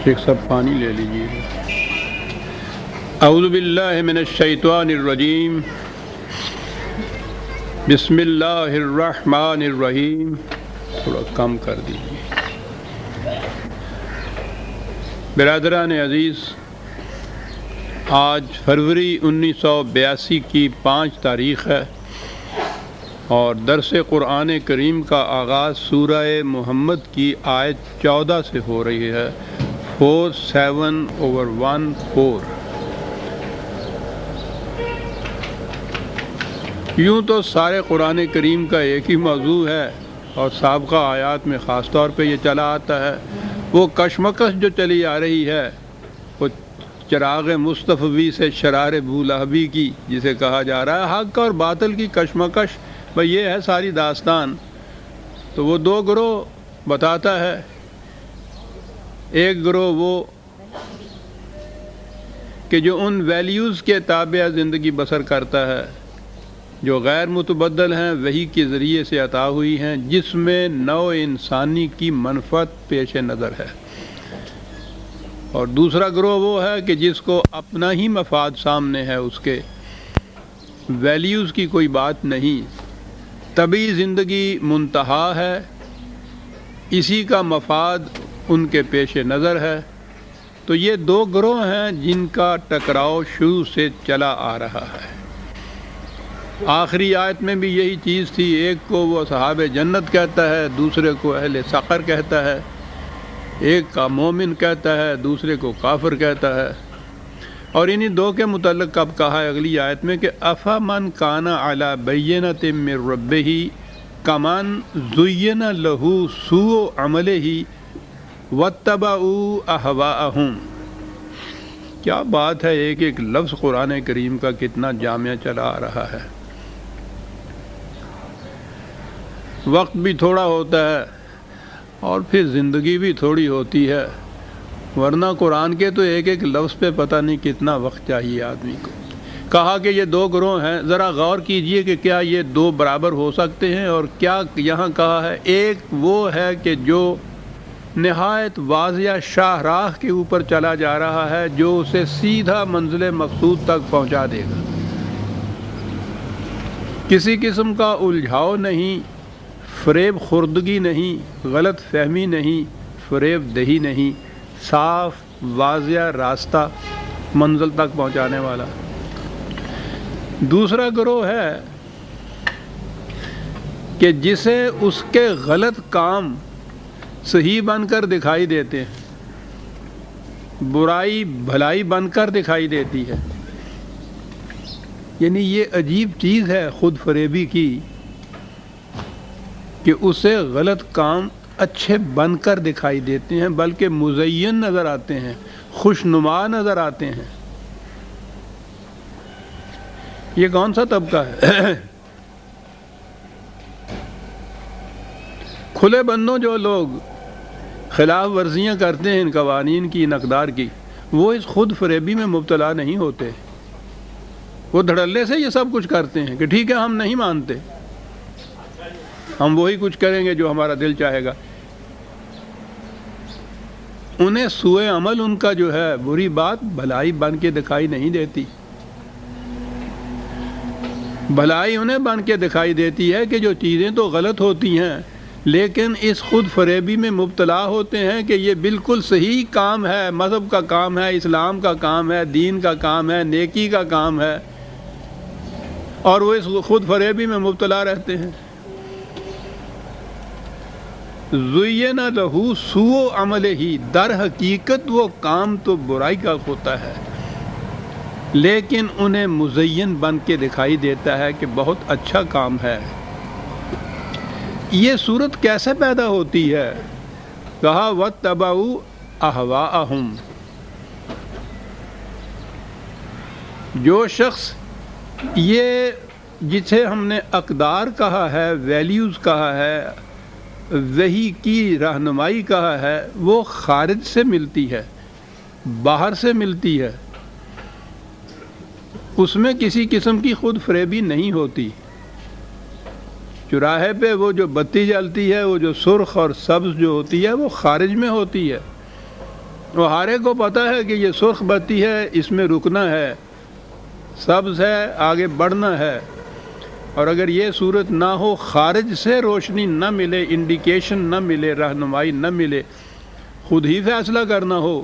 شیخ صاحب پانی لے لیجیے. اعوذ باللہ من الشیطان الرجیم. بسم اللہ الرحمن الرحیم. تھوڑا کم کر دیجیے. برادران عزیز، آج فروری 1982 کی 5 تاریخ ہے اور درس قرآن کریم کا آغاز سورہ محمد کی آیت 14 سے ہو رہی ہے. 47/14. یوں تو سارے قرآن کریم کا ایک ہی موضوع ہے اور سابقہ آیات میں خاص طور پہ یہ چلا آتا ہے. وہ کشمکش جو چلی آ رہی ہے وہ چراغ مصطفی سے شرار بولہبی کی، جسے کہا جا رہا ہے حق اور باطل کی کشمکش. بھئی یہ ہے ساری داستان. تو وہ 2 گروہ بتاتا ہے. ایک گروہ وہ کہ جو ان ویلیوز کے تابع زندگی بسر کرتا ہے جو غیر متبدل ہیں، وحی کے ذریعے سے عطا ہوئی ہیں، جس میں نوع انسانی کی منفعت پیش نظر ہے. اور دوسرا گروہ وہ ہے کہ جس کو اپنا ہی مفاد سامنے ہے، اس کے ویلیوز کی کوئی بات نہیں. طبعی زندگی منتہا ہے، اسی کا مفاد ان کے پیش نظر ہے. تو یہ 2 گروہ ہیں جن کا ٹکراؤ شروع سے چلا آ رہا ہے. آخری آیت میں بھی یہی چیز تھی. ایک کو وہ صحاب جنت کہتا ہے، دوسرے کو اہل سقر کہتا ہے. ایک کا مومن کہتا ہے، دوسرے کو کافر کہتا ہے. اور انہی 2 کے متعلق اب کہا ہے اگلی آیت میں کہ افمن کان علی بینۃ من ربہ کمن زین لہ سوء عملہ واتبعوا اہواءہم. کیا بات ہے، ایک ایک لفظ قرآن کریم کا کتنا جامع چلا آ رہا ہے. وقت بھی تھوڑا ہوتا ہے اور پھر زندگی بھی تھوڑی ہوتی ہے، ورنہ قرآن کے تو ایک ایک لفظ پہ پتہ نہیں کتنا وقت چاہیے آدمی کو. کہا کہ یہ 2 گروہ ہیں. ذرا غور کیجئے کہ کیا یہ 2 برابر ہو سکتے ہیں. اور کیا یہاں کہا ہے، ایک وہ ہے کہ جو نہایت واضح شاہراہ کے اوپر چلا جا رہا ہے، جو اسے سیدھا منزل مقصود تک پہنچا دے گا. کسی قسم کا الجھاؤ نہیں، فریب خوردگی نہیں، غلط فہمی نہیں، فریب دہی نہیں. صاف واضح راستہ منزل تک پہنچانے والا. دوسرا گروہ ہے کہ جسے اس کے غلط کام صحیح بن کر دکھائی دیتے ہیں، برائی بھلائی بن کر دکھائی دیتی ہے. یعنی یہ عجیب چیز ہے خود فریبی کی کہ اسے غلط کام اچھے بن کر دکھائی دیتے ہیں، بلکہ مزین نظر آتے ہیں، خوشنما نظر آتے ہیں. یہ کون سا طبقہ ہے؟ کھلے بندوں جو لوگ خلاف ورزیاں کرتے ہیں ان قوانین کی، ان اقدار کی، وہ اس خود فریبی میں مبتلا نہیں ہوتے. وہ دھڑلے سے یہ سب کچھ کرتے ہیں کہ ٹھیک ہے ہم نہیں مانتے، ہم وہی کچھ کریں گے جو ہمارا دل چاہے گا. انہیں سوء عمل ان کا جو ہے، بری بات بھلائی بن کے دکھائی نہیں دیتی. بھلائی انہیں بن کے دکھائی دیتی ہے کہ جو چیزیں تو غلط ہوتی ہیں لیکن اس خود فریبی میں مبتلا ہوتے ہیں کہ یہ بالکل صحیح کام ہے، مذہب کا کام ہے، اسلام کا کام ہے، دین کا کام ہے، نیکی کا کام ہے، اور وہ اس خود فریبی میں مبتلا رہتے ہیں. زُیّنَ لَہُ سُوءُ عَمَلِهِ، در حقیقت وہ کام تو برائی کا ہوتا ہے لیکن انہیں مزین بن کے دکھائی دیتا ہے کہ بہت اچھا کام ہے. یہ صورت کیسے پیدا ہوتی ہے؟ کہا وَاتَّبَعُوا أَهْوَاءَهُمْ. جو شخص یہ جسے ہم نے اقدار کہا ہے، ویلیوز کہا ہے، وحی کی رہنمائی کہا ہے، وہ خارج سے ملتی ہے، باہر سے ملتی ہے. اس میں کسی قسم کی خود فریبی نہیں ہوتی. چوراہے پہ وہ جو بتی جلتی ہے، وہ جو سرخ اور سبز جو ہوتی ہے، وہ خارج میں ہوتی ہے. وہ ہارے کو پتہ ہے کہ یہ سرخ بتی ہے، اس میں رکنا ہے، سبز ہے آگے بڑھنا ہے، اور اگر یہ صورت نہ ہو، خارج سے روشنی نہ ملے، انڈیکیشن نہ ملے، رہنمائی نہ ملے، خود ہی فیصلہ کرنا ہو،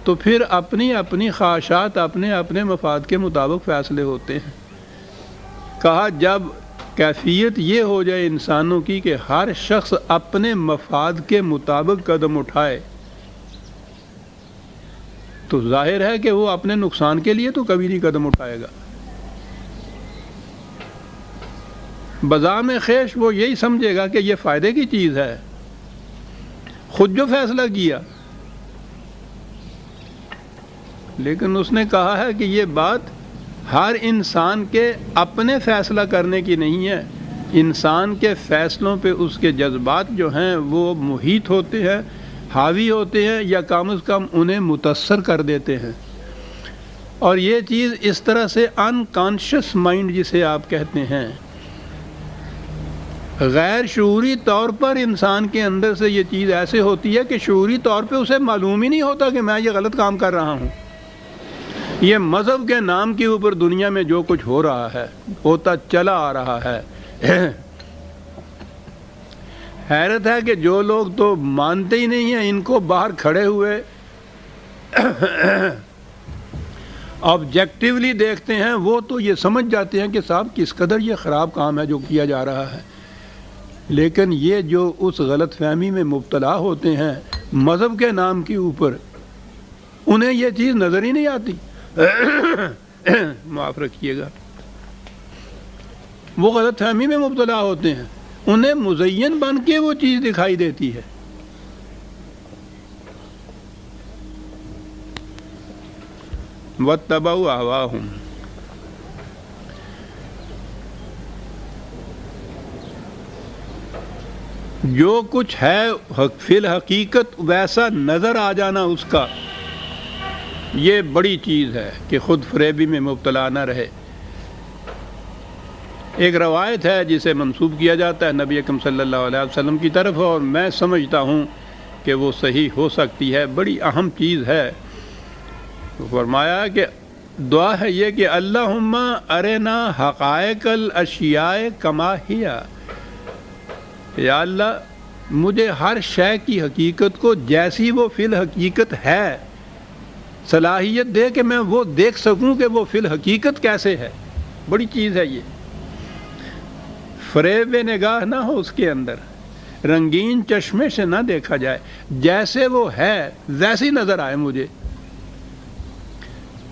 تو پھر اپنی اپنی خواہشات، اپنے اپنے مفاد کے مطابق فیصلے ہوتے ہیں۔ کہا جب کیفیت یہ ہو جائے انسانوں کی کہ ہر شخص اپنے مفاد کے مطابق قدم اٹھائے، تو ظاہر ہے کہ وہ اپنے نقصان کے لیے تو کبھی نہیں قدم اٹھائے گا۔ بذام خیش وہ یہی سمجھے گا کہ یہ فائدے کی چیز ہے، خود جو فیصلہ کیا، لیکن اس نے کہا ہے کہ یہ بات ہر انسان کے اپنے فیصلہ کرنے کی نہیں ہے، انسان کے فیصلوں پہ اس کے جذبات جو ہیں وہ محیط ہوتے ہیں، حاوی ہوتے ہیں، یا کم از کم انہیں متاثر کر دیتے ہیں۔ اور یہ چیز اس طرح سے انکانشس مائنڈ جسے آپ کہتے ہیں، غیر شعوری طور پر انسان کے اندر سے یہ چیز ایسے ہوتی ہے کہ شعوری طور پہ اسے معلوم ہی نہیں ہوتا کہ میں یہ غلط کام کر رہا ہوں۔ یہ مذہب کے نام کے اوپر دنیا میں جو کچھ ہو رہا ہے، ہوتا چلا آ رہا ہے، حیرت ہے کہ جو لوگ تو مانتے ہی نہیں ہیں، ان کو باہر کھڑے ہوئے آبجیکٹیولی دیکھتے ہیں، وہ تو یہ سمجھ جاتے ہیں کہ صاحب کس قدر یہ خراب کام ہے جو کیا جا رہا ہے، لیکن یہ جو اس غلط فہمی میں مبتلا ہوتے ہیں مذہب کے نام کے اوپر، انہیں یہ چیز نظر ہی نہیں آتی۔ معاف رکھیے گا، وہ غلط فہمی میں مبتلا ہوتے ہیں، انہیں مزین بن کے وہ چیز دکھائی دیتی ہے۔ وَاتَّبَعُوا أَهْوَاءَهُمْ، جو کچھ ہے فی الحقیقت ویسا نظر آ جانا اس کا، یہ بڑی چیز ہے کہ خود فریبی میں مبتلا نہ رہے۔ ایک روایت ہے جسے منسوب کیا جاتا ہے نبی اکرم صلی اللہ علیہ وسلم کی طرف، اور میں سمجھتا ہوں کہ وہ صحیح ہو سکتی ہے، بڑی اہم چیز ہے۔ فرمایا کہ دعا ہے یہ کہ اللہم ارنا حقائق الاشیاء کما ہی، یا اللہ مجھے ہر شے کی حقیقت کو جیسی وہ فی الحقیقت ہے صلاحیت دے کہ میں وہ دیکھ سکوں کہ وہ فی الحقیقت کیسے ہے۔ بڑی چیز ہے یہ، فریب نگاہ نہ ہو اس کے اندر، رنگین چشمے سے نہ دیکھا جائے، جیسے وہ ہے ویسی نظر آئے مجھے،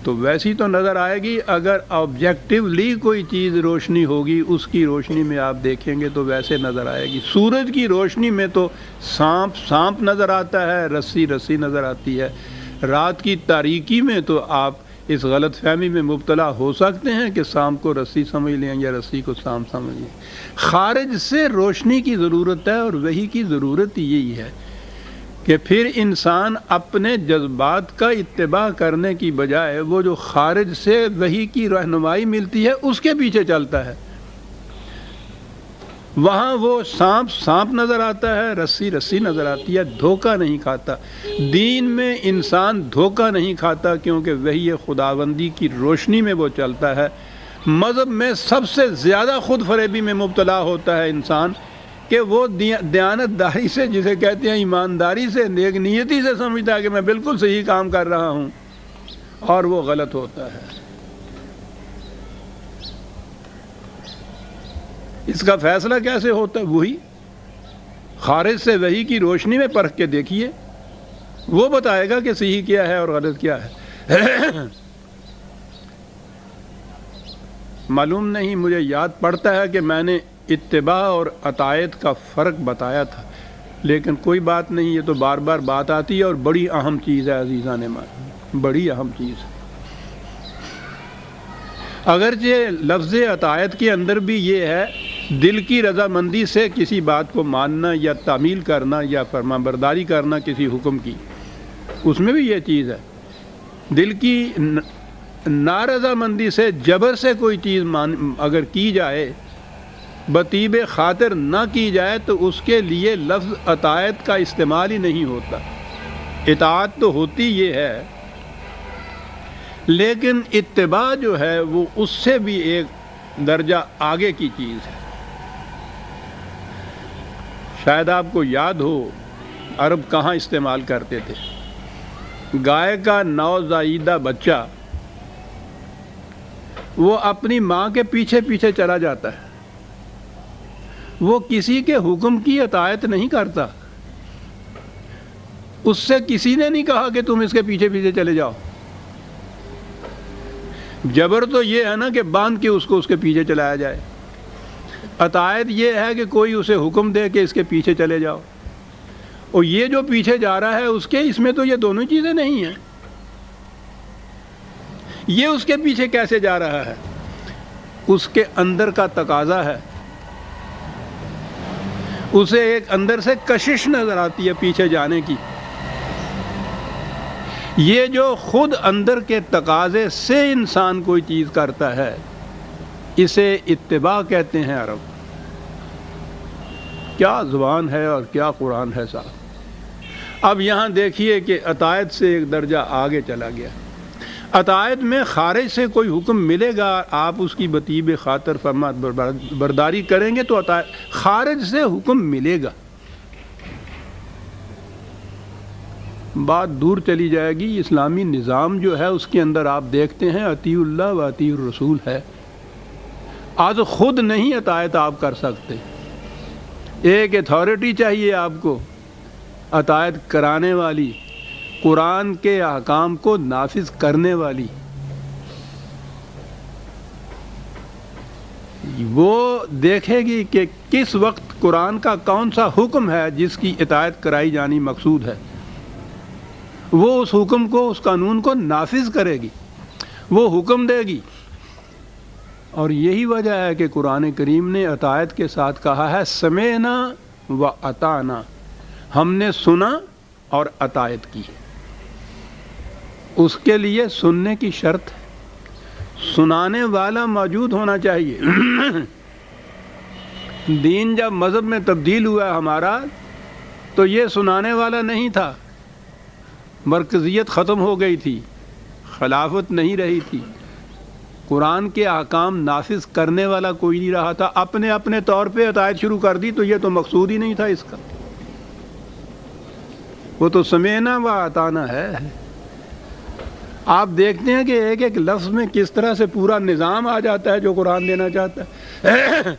تو ویسی تو نظر آئے گی۔ اگر آبجیکٹیولی کوئی چیز روشنی ہوگی، اس کی روشنی میں آپ دیکھیں گے تو ویسے نظر آئے گی۔ سورج کی روشنی میں تو سانپ سانپ نظر آتا ہے، رسی رسی نظر آتی ہے۔ رات کی تاریکی میں تو آپ اس غلط فہمی میں مبتلا ہو سکتے ہیں کہ سانپ کو رسی سمجھ لیں یا رسی کو سانپ سمجھ لیں۔ خارج سے روشنی کی ضرورت ہے، اور وحی کی ضرورت یہی ہے کہ پھر انسان اپنے جذبات کا اتباع کرنے کی بجائے وہ جو خارج سے وحی کی رہنمائی ملتی ہے اس کے پیچھے چلتا ہے۔ وہاں وہ سانپ سانپ نظر آتا ہے، رسی رسی نظر آتی ہے، دھوکہ نہیں کھاتا۔ دین میں انسان دھوکہ نہیں کھاتا، کیونکہ وحی خداوندی کی روشنی میں وہ چلتا ہے۔ مذہب میں سب سے زیادہ خود فریبی میں مبتلا ہوتا ہے انسان، کہ وہ دیانت داری سے، جسے کہتے ہیں ایمانداری سے، نیک نیتی سے سمجھتا ہے کہ میں بالکل صحیح کام کر رہا ہوں، اور وہ غلط ہوتا ہے۔ اس کا فیصلہ کیسے ہوتا ہے؟ وہی خارج سے وحی کی روشنی میں پرکھ کے دیکھیے، وہ بتائے گا کہ صحیح کیا ہے اور غلط کیا ہے۔ معلوم نہیں، مجھے یاد پڑتا ہے کہ میں نے اتباع اور اطاعت کا فرق بتایا تھا، لیکن کوئی بات نہیں، یہ تو بار بار بات آتی ہے، اور بڑی اہم چیز ہے عزیزان مان، بڑی اہم چیز ہے۔ اگرچہ لفظ اطاعت کے اندر بھی یہ ہے، دل کی رضامندی سے کسی بات کو ماننا یا تعمیل کرنا یا فرمانبرداری کرنا کسی حکم کی، اس میں بھی یہ چیز ہے۔ دل کی نارضامندی سے، جبر سے کوئی چیز اگر کی جائے، بطیب خاطر نہ کی جائے، تو اس کے لیے لفظ اطاعت کا استعمال ہی نہیں ہوتا۔ اطاعت تو ہوتی یہ ہے، لیکن اتباع جو ہے وہ اس سے بھی ایک درجہ آگے کی چیز ہے۔ شاید آپ کو یاد ہو عرب کہاں استعمال کرتے تھے، گائے کا نوزائیدہ بچہ وہ اپنی ماں کے پیچھے پیچھے چلا جاتا ہے، وہ کسی کے حکم کی اطاعت نہیں کرتا، اس سے کسی نے نہیں کہا کہ تم اس کے پیچھے پیچھے چلے جاؤ۔ جبر تو یہ ہے نا کہ باندھ کے اس کو اس کے پیچھے چلایا جائے، اطاعت یہ ہے کہ کوئی اسے حکم دے کہ اس کے پیچھے چلے جاؤ، اور یہ جو پیچھے جا رہا ہے اس کے، اس میں تو یہ دونوں چیزیں نہیں ہیں۔ یہ اس کے پیچھے کیسے جا رہا ہے؟ اس کے اندر کا تقاضا ہے، اسے ایک اندر سے کشش نظر آتی ہے پیچھے جانے کی۔ یہ جو خود اندر کے تقاضے سے انسان کوئی چیز کرتا ہے، اسے اتباع کہتے ہیں عرب۔ کیا زبان ہے اور کیا قرآن ہے صاحب۔ اب یہاں دیکھیے کہ اطاعت سے ایک درجہ آگے چلا گیا۔ اطاعت میں خارج سے کوئی حکم ملے گا، آپ اس کی بطیب خاطر فرما برداری کریں گے تو اطاعت، خارج سے حکم ملے گا، بات دور چلی جائے گی۔ اسلامی نظام جو ہے اس کے اندر آپ دیکھتے ہیں اطیعوا اللہ و اطیعوا الرسول ہے۔ آج خود نہیں اطاعت آپ کر سکتے، ایک اتھارٹی چاہیے آپ کو اطاعت کرانے والی، قرآن کے احکام کو نافذ کرنے والی۔ وہ دیکھے گی کہ کس وقت قرآن کا کون سا حکم ہے جس کی اطاعت کرائی جانی مقصود ہے، وہ اس حکم کو، اس قانون کو نافذ کرے گی، وہ حکم دے گی۔ اور یہی وجہ ہے کہ قرآن کریم نے اطاعت کے ساتھ کہا ہے سمعنا و اطعنا، ہم نے سنا اور اطاعت کی۔ اس کے لیے سننے کی شرط ہے، سنانے والا موجود ہونا چاہیے۔ دین جب مذہب میں تبدیل ہوا ہمارا تو یہ سنانے والا نہیں تھا، مرکزیت ختم ہو گئی تھی، خلافت نہیں رہی تھی، قرآن کے احکام نافذ کرنے والا کوئی نہیں رہا تھا، اپنے اپنے طور پہ اطاعت شروع کر دی، تو یہ تو مقصود ہی نہیں تھا اس کا۔ وہ تو سمعنا و اطعنا ہے۔ آپ دیکھتے ہیں کہ ایک ایک لفظ میں کس طرح سے پورا نظام آ جاتا ہے جو قرآن دینا چاہتا ہے۔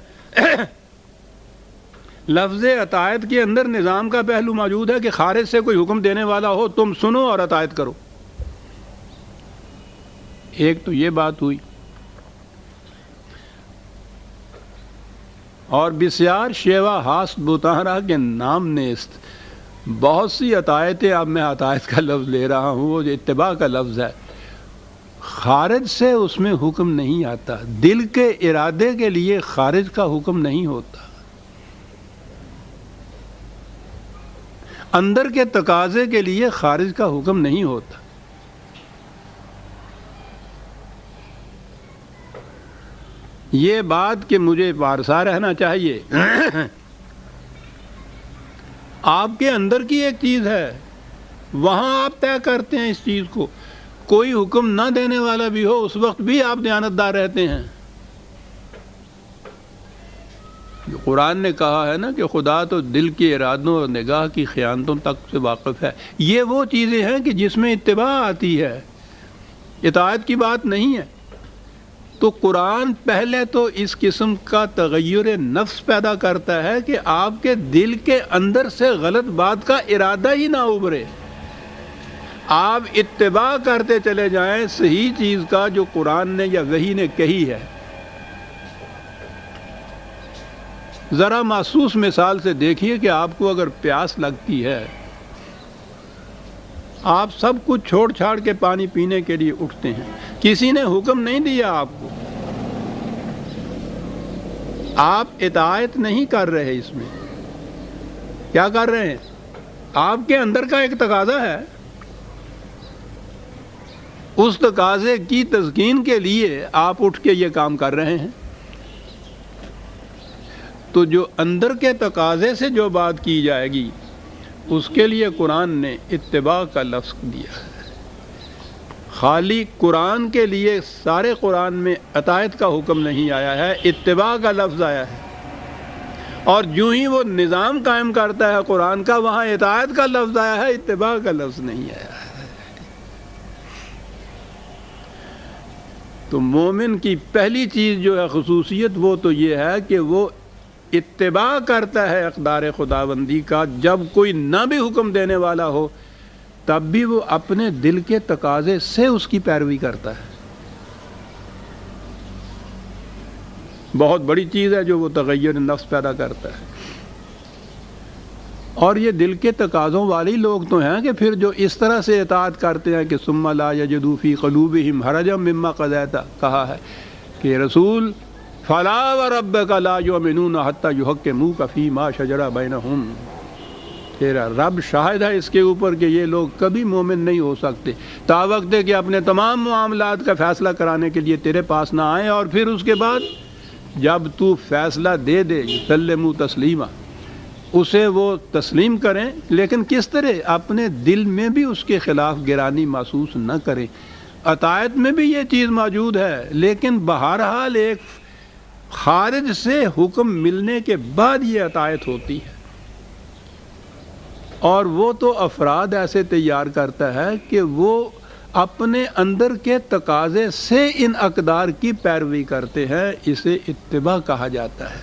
لفظ اطاعت کے اندر نظام کا پہلو موجود ہے کہ خارج سے کوئی حکم دینے والا ہو تم سنو اور اطاعت کرو۔ ایک تو یہ بات ہوئی، اور بسیار شیوا ہاست بوتاہرا کے نام نیست، بہت سی اطاعتیں، اب میں اطاعت کا لفظ لے رہا ہوں، وہ جو اتباع کا لفظ ہے، خارج سے اس میں حکم نہیں آتا، دل کے ارادے کے لیے خارج کا حکم نہیں ہوتا، اندر کے تقاضے کے لیے خارج کا حکم نہیں ہوتا۔ یہ بات کہ مجھے پارسا رہنا چاہیے، آپ کے اندر کی ایک چیز ہے، وہاں آپ طے کرتے ہیں اس چیز کو۔ کوئی حکم نہ دینے والا بھی ہو اس وقت بھی آپ دیانتدار رہتے ہیں۔ قرآن نے کہا ہے نا کہ خدا تو دل کے ارادوں اور نگاہ کی خیانتوں تک سے واقف ہے۔ یہ وہ چیزیں ہیں کہ جس میں اتباع آتی ہے، اطاعت کی بات نہیں ہے۔ تو قرآن پہلے تو اس قسم کا تغیر نفس پیدا کرتا ہے کہ آپ کے دل کے اندر سے غلط بات کا ارادہ ہی نہ ابھرے، آپ اتباع کرتے چلے جائیں صحیح چیز کا جو قرآن نے یا وحی نے کہی ہے۔ ذرا محسوس مثال سے دیکھیے کہ آپ کو اگر پیاس لگتی ہے، آپ سب کچھ چھوڑ چھاڑ کے پانی پینے کے لیے اٹھتے ہیں، کسی نے حکم نہیں دیا آپ کو، آپ اطاعت نہیں کر رہے، اس میں کیا کر رہے ہیں؟ آپ کے اندر کا ایک تقاضا ہے، اس تقاضے کی تسکین کے لیے آپ اٹھ کے یہ کام کر رہے ہیں۔ تو جو اندر کے تقاضے سے جو بات کی جائے گی اس کے لیے قرآن نے اتباع کا لفظ دیا ہے۔ خالی قرآن کے لیے سارے قرآن میں اطاعت کا حکم نہیں آیا ہے، اتباع کا لفظ آیا ہے، اور جو ہی وہ نظام قائم کرتا ہے قرآن کا، وہاں اطاعت کا لفظ آیا ہے، اتباع کا لفظ نہیں آیا ہے۔ تو مومن کی پہلی چیز جو ہے خصوصیت، وہ تو یہ ہے کہ وہ اتباع کرتا ہے اقدار خداوندی کا، جب کوئی نہ بھی حکم دینے والا ہو تب بھی وہ اپنے دل کے تقاضے سے اس کی پیروی کرتا ہے۔ بہت بڑی چیز ہے جو وہ تغیر نفس پیدا کرتا ہے۔ اور یہ دل کے تقاضوں والی لوگ تو ہیں کہ پھر جو اس طرح سے اطاعت کرتے ہیں کہ ثم لا یجدوا فی قلوبہم حرجا مما قضیت، کہا ہے کہ رسول فلا وربک لا یؤمنون حتی یحکموک فیما شجر بینہم، تیرا رب شاہد ہے اس کے اوپر کہ یہ لوگ کبھی مومن نہیں ہو سکتے تا وقت کہ اپنے تمام معاملات کا فیصلہ کرانے کے لیے تیرے پاس نہ آئیں، اور پھر اس کے بعد جب تو فیصلہ دے دے یسلموا تسلیما، اسے وہ تسلیم کریں، لیکن کس طرح؟ اپنے دل میں بھی اس کے خلاف گرانی محسوس نہ کریں۔ اطاعت میں بھی یہ چیز موجود ہے، لیکن بہرحال ایک خارج سے حکم ملنے کے بعد یہ اطاعت ہوتی ہے، اور وہ تو افراد ایسے تیار کرتا ہے کہ وہ اپنے اندر کے تقاضے سے ان اقدار کی پیروی کرتے ہیں، اسے اتباع کہا جاتا ہے۔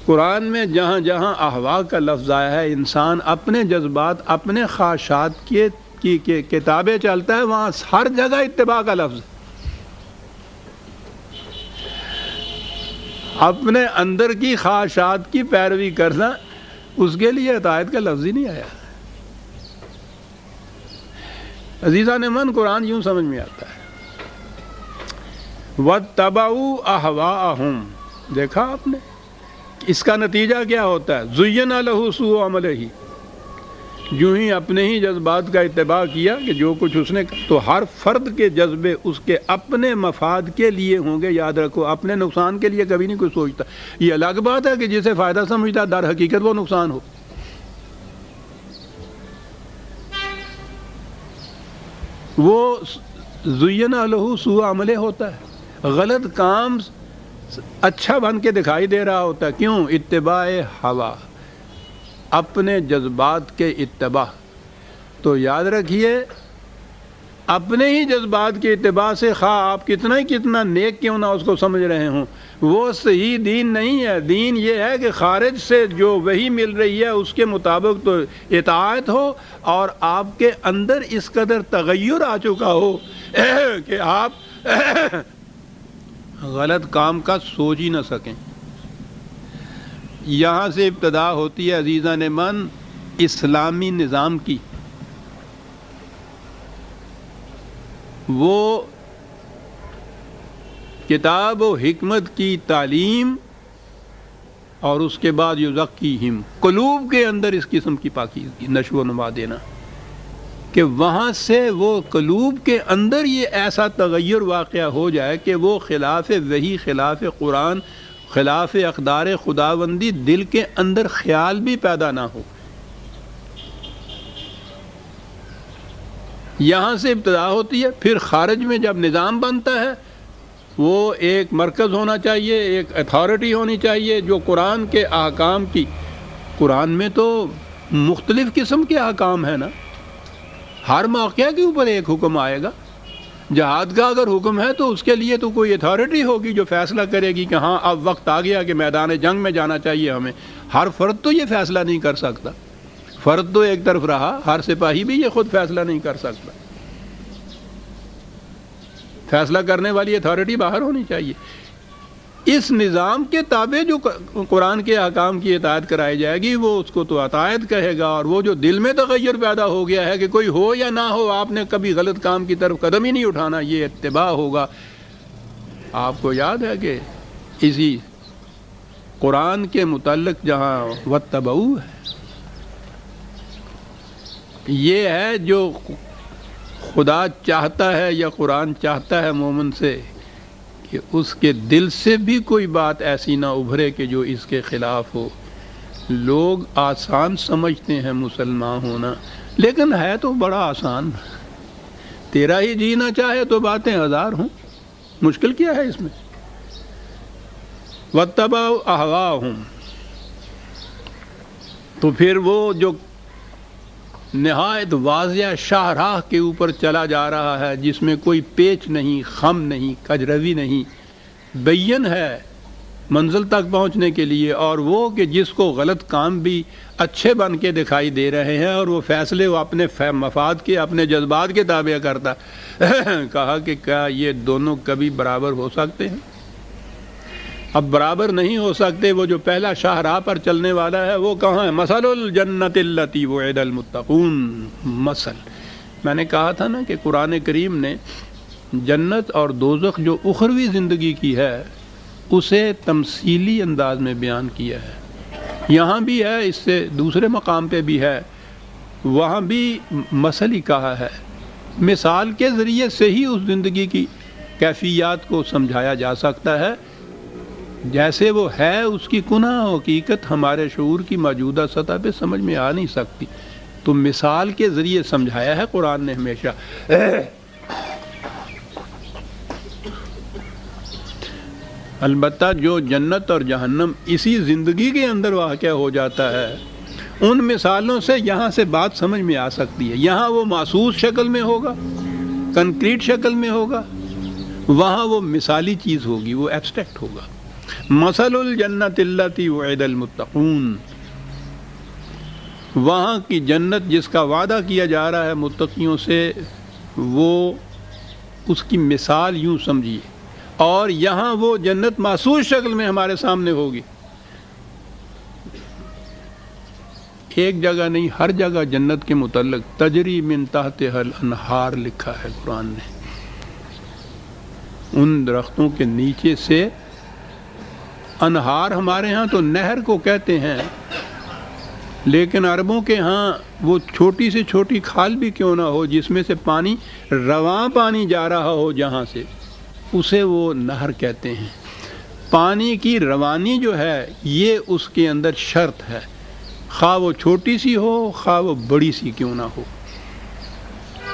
قرآن میں جہاں جہاں احوا کا لفظ آیا ہے، انسان اپنے جذبات، اپنے خواہشات کی کتابیں چلتا ہے، وہاں ہر جگہ اتباع کا لفظ ہے۔ اپنے اندر کی خواہشات کی پیروی کرنا، اس کے لیے اطاعت کا لفظ ہی نہیں آیا۔ عزیزان من، قرآن یوں سمجھ میں آتا ہے، وَاتَّبَعُوا أَهْوَاءَهُمْ، دیکھا آپ نے اس کا نتیجہ کیا ہوتا ہے؟ زُيِّنَ لَهُ سُوءُ عَمَلِهِ، جو ہی اپنے ہی جذبات کا اتباع کیا کہ جو کچھ اس نے، تو ہر فرد کے جذبے اس کے اپنے مفاد کے لیے ہوں گے۔ یاد رکھو، اپنے نقصان کے لیے کبھی نہیں کوئی سوچتا۔ یہ الگ بات ہے کہ جسے فائدہ سمجھتا در حقیقت وہ نقصان ہو۔ وہ زُيِّنَ لَهُ سُوءُ عَمَلِهِ ہوتا ہے، غلط کام اچھا بن کے دکھائی دے رہا ہوتا ہے۔ کیوں؟ اتباع ہوا، اپنے جذبات کے اتباع۔ تو یاد رکھیے، اپنے ہی جذبات کے اتباع سے خواہ آپ کتنا نیک کیوں نہ اس کو سمجھ رہے ہوں، وہ صحیح دین نہیں ہے۔ دین یہ ہے کہ خارج سے جو وحی مل رہی ہے اس کے مطابق تو اطاعت ہو، اور آپ کے اندر اس قدر تغیر آ چکا ہو کہ آپ غلط کام کا سوچ ہی نہ سکیں۔ یہاں سے ابتدا ہوتی ہے عزیزان من اسلامی نظام کی۔ وہ کتاب و حکمت کی تعلیم، اور اس کے بعد یزکیہم، قلوب کے اندر اس قسم کی پاکیزگی، نشو و نما دینا، کہ وہاں سے وہ قلوب کے اندر یہ ایسا تغیر واقعہ ہو جائے کہ وہ خلاف وحی، خلاف قرآن، خلاف اقدار خداوندی دل کے اندر خیال بھی پیدا نہ ہو۔ یہاں سے ابتدا ہوتی ہے۔ پھر خارج میں جب نظام بنتا ہے، وہ ایک مرکز ہونا چاہیے، ایک اتھارٹی ہونی چاہیے جو قرآن کے احکام کی، قرآن میں تو مختلف قسم کے احکام ہیں نا، ہر موقع کے اوپر ایک حکم آئے گا۔ جہاد کا اگر حکم ہے تو اس کے لیے تو کوئی اتھارٹی ہوگی جو فیصلہ کرے گی کہ ہاں اب وقت آ گیا کہ میدان جنگ میں جانا چاہیے ہمیں۔ ہر فرد تو یہ فیصلہ نہیں کر سکتا، فرد تو ایک طرف رہا، ہر سپاہی بھی یہ خود فیصلہ نہیں کر سکتا۔ فیصلہ کرنے والی اتھارٹی باہر ہونی چاہیے۔ اس نظام کے تابع جو قرآن کے احکام کی اطاعت کرائی جائے گی، وہ اس کو تو اطاعت کہے گا۔ اور وہ جو دل میں تغیر پیدا ہو گیا ہے کہ کوئی ہو یا نہ ہو، آپ نے کبھی غلط کام کی طرف قدم ہی نہیں اٹھانا، یہ اتباع ہوگا۔ آپ کو یاد ہے کہ اسی قرآن کے متعلق جہاں واتبعوا ہے، یہ ہے جو خدا چاہتا ہے یا قرآن چاہتا ہے مومن سے کہ اس کے دل سے بھی کوئی بات ایسی نہ ابھرے کہ جو اس کے خلاف ہو، لوگ آسان سمجھتے ہیں مسلمان ہونا، لیکن ہے تو بڑا آسان۔ تیرا ہی جینا چاہے تو باتیں ہزار ہوں، مشکل کیا ہے اس میں؟ وَاتَّبَعُوا أَهْوَاءَهُمْ، تو پھر وہ جو نہایت واضح شاہراہ کے اوپر چلا جا رہا ہے، جس میں کوئی پیچ نہیں، خم نہیں، کجروی نہیں، بین ہے منزل تک پہنچنے کے لیے، اور وہ کہ جس کو غلط کام بھی اچھے بن کے دکھائی دے رہے ہیں اور وہ فیصلے وہ اپنے مفاد کے، اپنے جذبات کے تابع کرتا کہا کہ کیا یہ دونوں کبھی برابر ہو سکتے ہیں؟ اب برابر نہیں ہو سکتے۔ وہ جو پہلا شاہراہ پر چلنے والا ہے وہ کہاں ہے؟ مثل الجنت التی وعد المتقون۔ مثل، میں نے کہا تھا نا کہ قرآن کریم نے جنت اور دوزخ جو اخروی زندگی کی ہے اسے تمثیلی انداز میں بیان کیا ہے۔ یہاں بھی ہے، اس سے دوسرے مقام پہ بھی ہے، وہاں بھی مثل ہی کہا ہے۔ مثال کے ذریعے سے ہی اس زندگی کی کیفیات کو سمجھایا جا سکتا ہے۔ جیسے وہ ہے اس کی کنہ حقیقت ہمارے شعور کی موجودہ سطح پہ سمجھ میں آ نہیں سکتی، تو مثال کے ذریعے سمجھایا ہے قرآن نے ہمیشہ۔ البتہ جو جنت اور جہنم اسی زندگی کے اندر واقع ہو جاتا ہے، ان مثالوں سے یہاں سے بات سمجھ میں آ سکتی ہے۔ یہاں وہ محسوس شکل میں ہوگا، کنکریٹ شکل میں ہوگا، وہاں وہ مثالی چیز ہوگی، وہ ایبسٹریکٹ ہوگا۔ مثل الجنت التی وعد المتقون، وہاں کی جنت جس کا وعدہ کیا جا رہا ہے متقیوں سے، وہ اس کی مثال یوں سمجھیے، اور یہاں وہ جنت محسوس شکل میں ہمارے سامنے ہوگی۔ ایک جگہ نہیں، ہر جگہ جنت کے متعلق تجری من تحتہا الانہار لکھا ہے قرآن نے۔ ان درختوں کے نیچے سے انہار، ہمارے ہاں تو نہر کو کہتے ہیں، لیکن عربوں کے ہاں وہ چھوٹی سے چھوٹی کھال بھی کیوں نہ ہو جس میں سے پانی، رواں پانی جا رہا ہو جہاں سے، اسے وہ نہر کہتے ہیں۔ پانی کی روانی جو ہے یہ اس کے اندر شرط ہے، خواہ وہ چھوٹی سی ہو خواہ وہ بڑی سی کیوں نہ ہو۔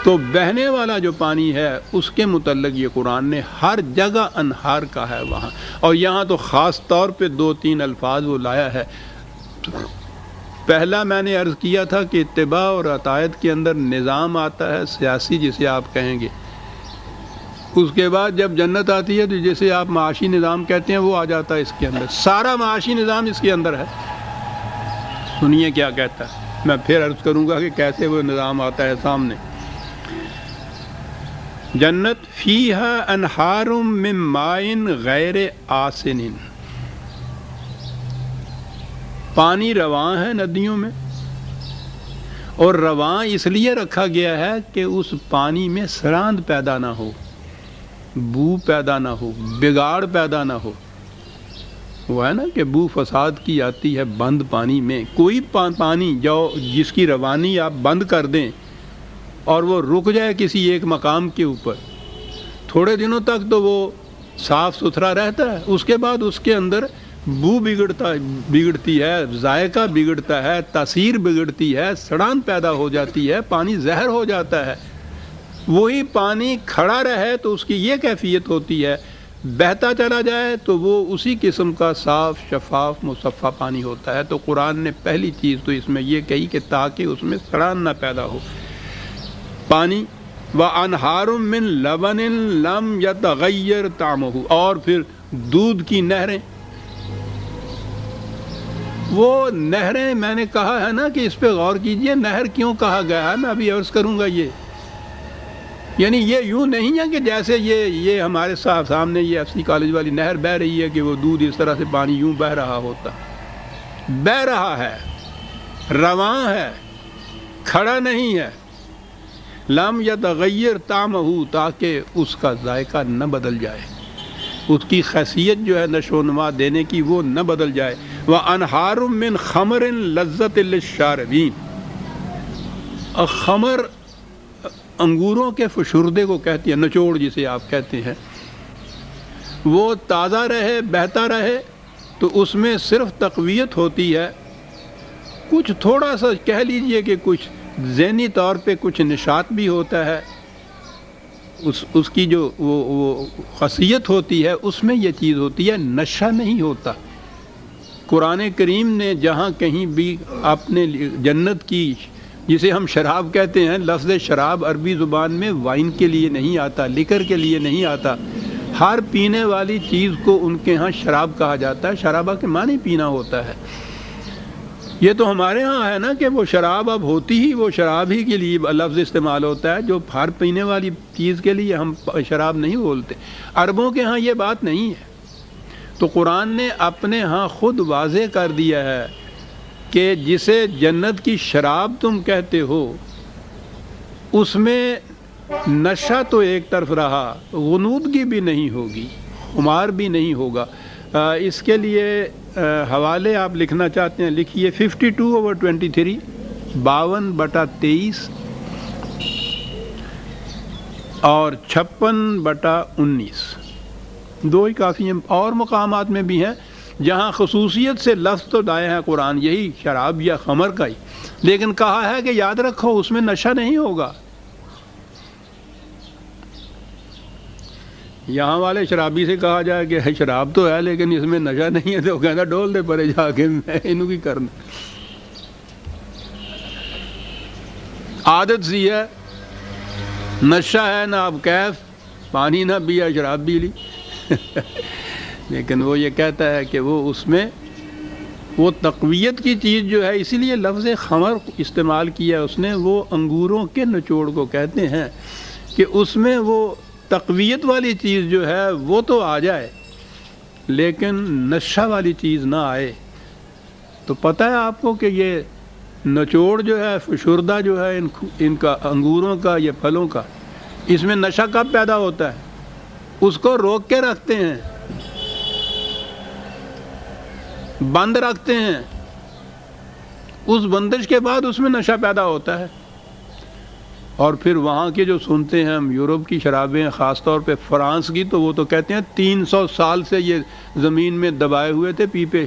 تو بہنے والا جو پانی ہے اس کے متعلق یہ قرآن نے ہر جگہ انہار کا ہے وہاں، اور یہاں تو خاص طور پہ دو تین الفاظ وہ لایا ہے۔ پہلا میں نے عرض کیا تھا کہ اتباع اور اطاعت کے اندر نظام آتا ہے سیاسی، جسے آپ کہیں گے۔ اس کے بعد جب جنت آتی ہے تو جسے آپ معاشی نظام کہتے ہیں وہ آ جاتا ہے اس کے اندر۔ سارا معاشی نظام اس کے اندر ہے۔ سنیے کیا کہتا ہے، میں پھر عرض کروں گا کہ کیسے وہ نظام آتا ہے سامنے۔ جنت فیہا انہار من ماء غیر آسن، پانی رواں ہے ندیوں میں، اور رواں اس لیے رکھا گیا ہے کہ اس پانی میں سراند پیدا نہ ہو، بو پیدا نہ ہو، بگاڑ پیدا نہ ہو۔ وہ ہے نا کہ بو فساد کی آتی ہے بند پانی میں۔ کوئی پانی جو جس کی روانی آپ بند کر دیں اور وہ رک جائے کسی ایک مقام کے اوپر، تھوڑے دنوں تک تو وہ صاف ستھرا رہتا ہے، اس کے بعد اس کے اندر بو بگڑتی ہے، ذائقہ بگڑتا ہے، تاثیر بگڑتی ہے، سڑان پیدا ہو جاتی ہے، پانی زہر ہو جاتا ہے۔ وہی پانی کھڑا رہے تو اس کی یہ کیفیت ہوتی ہے، بہتا چلا جائے تو وہ اسی قسم کا صاف شفاف مصفا پانی ہوتا ہے۔ تو قرآن نے پہلی چیز تو اس میں یہ کہی کہ تاکہ اس میں سڑان نہ پیدا ہو۔ پانی وَأَنْهَارٌ مِّن لَبَنٍ لَمْ يَتَغَيَّرْ طَعْمُهُ، اور پھر دودھ کی نہریں۔ وہ نہریں میں نے کہا ہے نا کہ اس پہ غور کیجئے، نہر کیوں کہا گیا ہے، میں ابھی عرض کروں گا۔ یہ یعنی یہ یوں نہیں ہے کہ جیسے یہ ہمارے سامنے یہ ایف سی کالج والی نہر بہہ رہی ہے کہ وہ دودھ اس طرح سے پانی یوں بہہ رہا ہوتا، بہہ رہا ہے، رواں ہے، کھڑا نہیں ہے۔ لم یتغیر طعمہ، تاکہ اس کا ذائقہ نہ بدل جائے، اس کی خیصیت جو ہے نشو و نما دینے کی وہ نہ بدل جائے۔ وَأَنْهَارٌ مِّن خَمْرٍ لَذَّةٍ لِلشَّارِبِينَ، اور خمر انگوروں کے فشردے کو کہتی ہے، نچوڑ جسے آپ کہتے ہیں، وہ تازہ رہے، بہتا رہے تو اس میں صرف تقویت ہوتی ہے کچھ تھوڑا سا کہہ لیجئے کہ کچھ ذہنی طور پہ کچھ نشاط بھی ہوتا ہے، اس کی جو وہ خاصیت ہوتی ہے اس میں یہ چیز ہوتی ہے، نشہ نہیں ہوتا۔ قرآن کریم نے جہاں کہیں بھی اپنے جنت کی، جسے ہم شراب کہتے ہیں، لفظ شراب عربی زبان میں وائن کے لیے نہیں آتا، لیکر کے لیے نہیں آتا، ہر پینے والی چیز کو ان کے ہاں شراب کہا جاتا ہے۔ شرابہ کے معنی پینا ہوتا ہے۔ یہ تو ہمارے ہاں ہے نا کہ وہ شراب اب ہوتی ہی وہ شراب ہی کے لیے لفظ استعمال ہوتا ہے، جو ہر پینے والی چیز کے لیے ہم شراب نہیں بولتے۔ عربوں کے ہاں یہ بات نہیں ہے۔ تو قرآن نے اپنے ہاں خود واضح کر دیا ہے کہ جسے جنت کی شراب تم کہتے ہو، اس میں نشہ تو ایک طرف رہا، غنودگی بھی نہیں ہوگی، خمار بھی نہیں ہوگا۔ اس کے لیے حوالے آپ لکھنا چاہتے ہیں لکھیے 52/23، 52/23 اور 56/19، دو ہی کافی ہیں۔ اور مقامات میں بھی ہیں جہاں خصوصیت سے لفظ تو لائے ہیں قرآن یہی شراب یا خمر کا ہی، لیکن کہا ہے کہ یاد رکھو اس میں نشہ نہیں ہوگا۔ یہاں والے شرابی سے کہا جائے کہ شراب تو ہے لیکن اس میں نشہ نہیں ہے، تو وہ کہتا ڈول دے پرے جا کے، میں انہوں کی کرنا۔ عادت سی ہے، نشہ ہے نہ اب کیف، پانی نہ پیا شراب پی لی لیکن وہ یہ کہتا ہے کہ وہ اس میں وہ تقویت کی چیز جو ہے، اسی لیے لفظ خمر استعمال کیا اس نے، وہ انگوروں کے نچوڑ کو کہتے ہیں کہ اس میں وہ تقویت والی چیز جو ہے وہ تو آ جائے لیکن نشہ والی چیز نہ آئے۔ تو پتہ ہے آپ کو کہ یہ نچوڑ جو ہے، فشردہ جو ہے ان کا انگوروں کا یا پھلوں کا، اس میں نشہ کب پیدا ہوتا ہے؟ اس کو روک کے رکھتے ہیں، بند رکھتے ہیں، اس بندش کے بعد اس میں نشہ پیدا ہوتا ہے۔ اور پھر وہاں کے جو سنتے ہیں ہم یورپ کی شرابیں، خاص طور پہ فرانس کی، تو وہ تو کہتے ہیں 300 سال سے یہ زمین میں دبائے ہوئے تھے پیپے،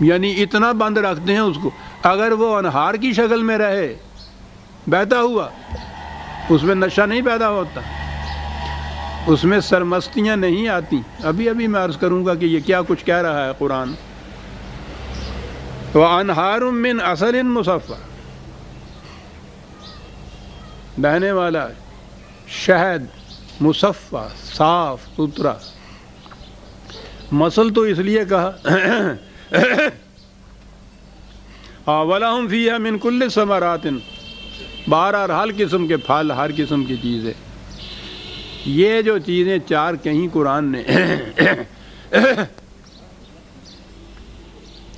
یعنی اتنا بند رکھتے ہیں اس کو، اگر وہ انہار کی شکل میں رہے بہتا ہوا اس میں نشہ نہیں پیدا ہوتا، اس میں سرمستیاں نہیں آتی۔ ابھی میں عرض کروں گا کہ یہ کیا کچھ کہہ رہا ہے قرآن۔ وَأَنْهَارٌ مِّنْ عَسَلٍ مُّصَفًّى، بہنے والا شہد مصفہ، صاف ستھرا۔ مسل تو اس لیے کہا وَلَهُمْ فِيهَا مِنْ كُلِّ ثَمَرَاتٍ، بہر ہر قسم کے پھل، ہر قسم کی چیزیں۔ یہ جو چیزیں چار کہیں قرآن نے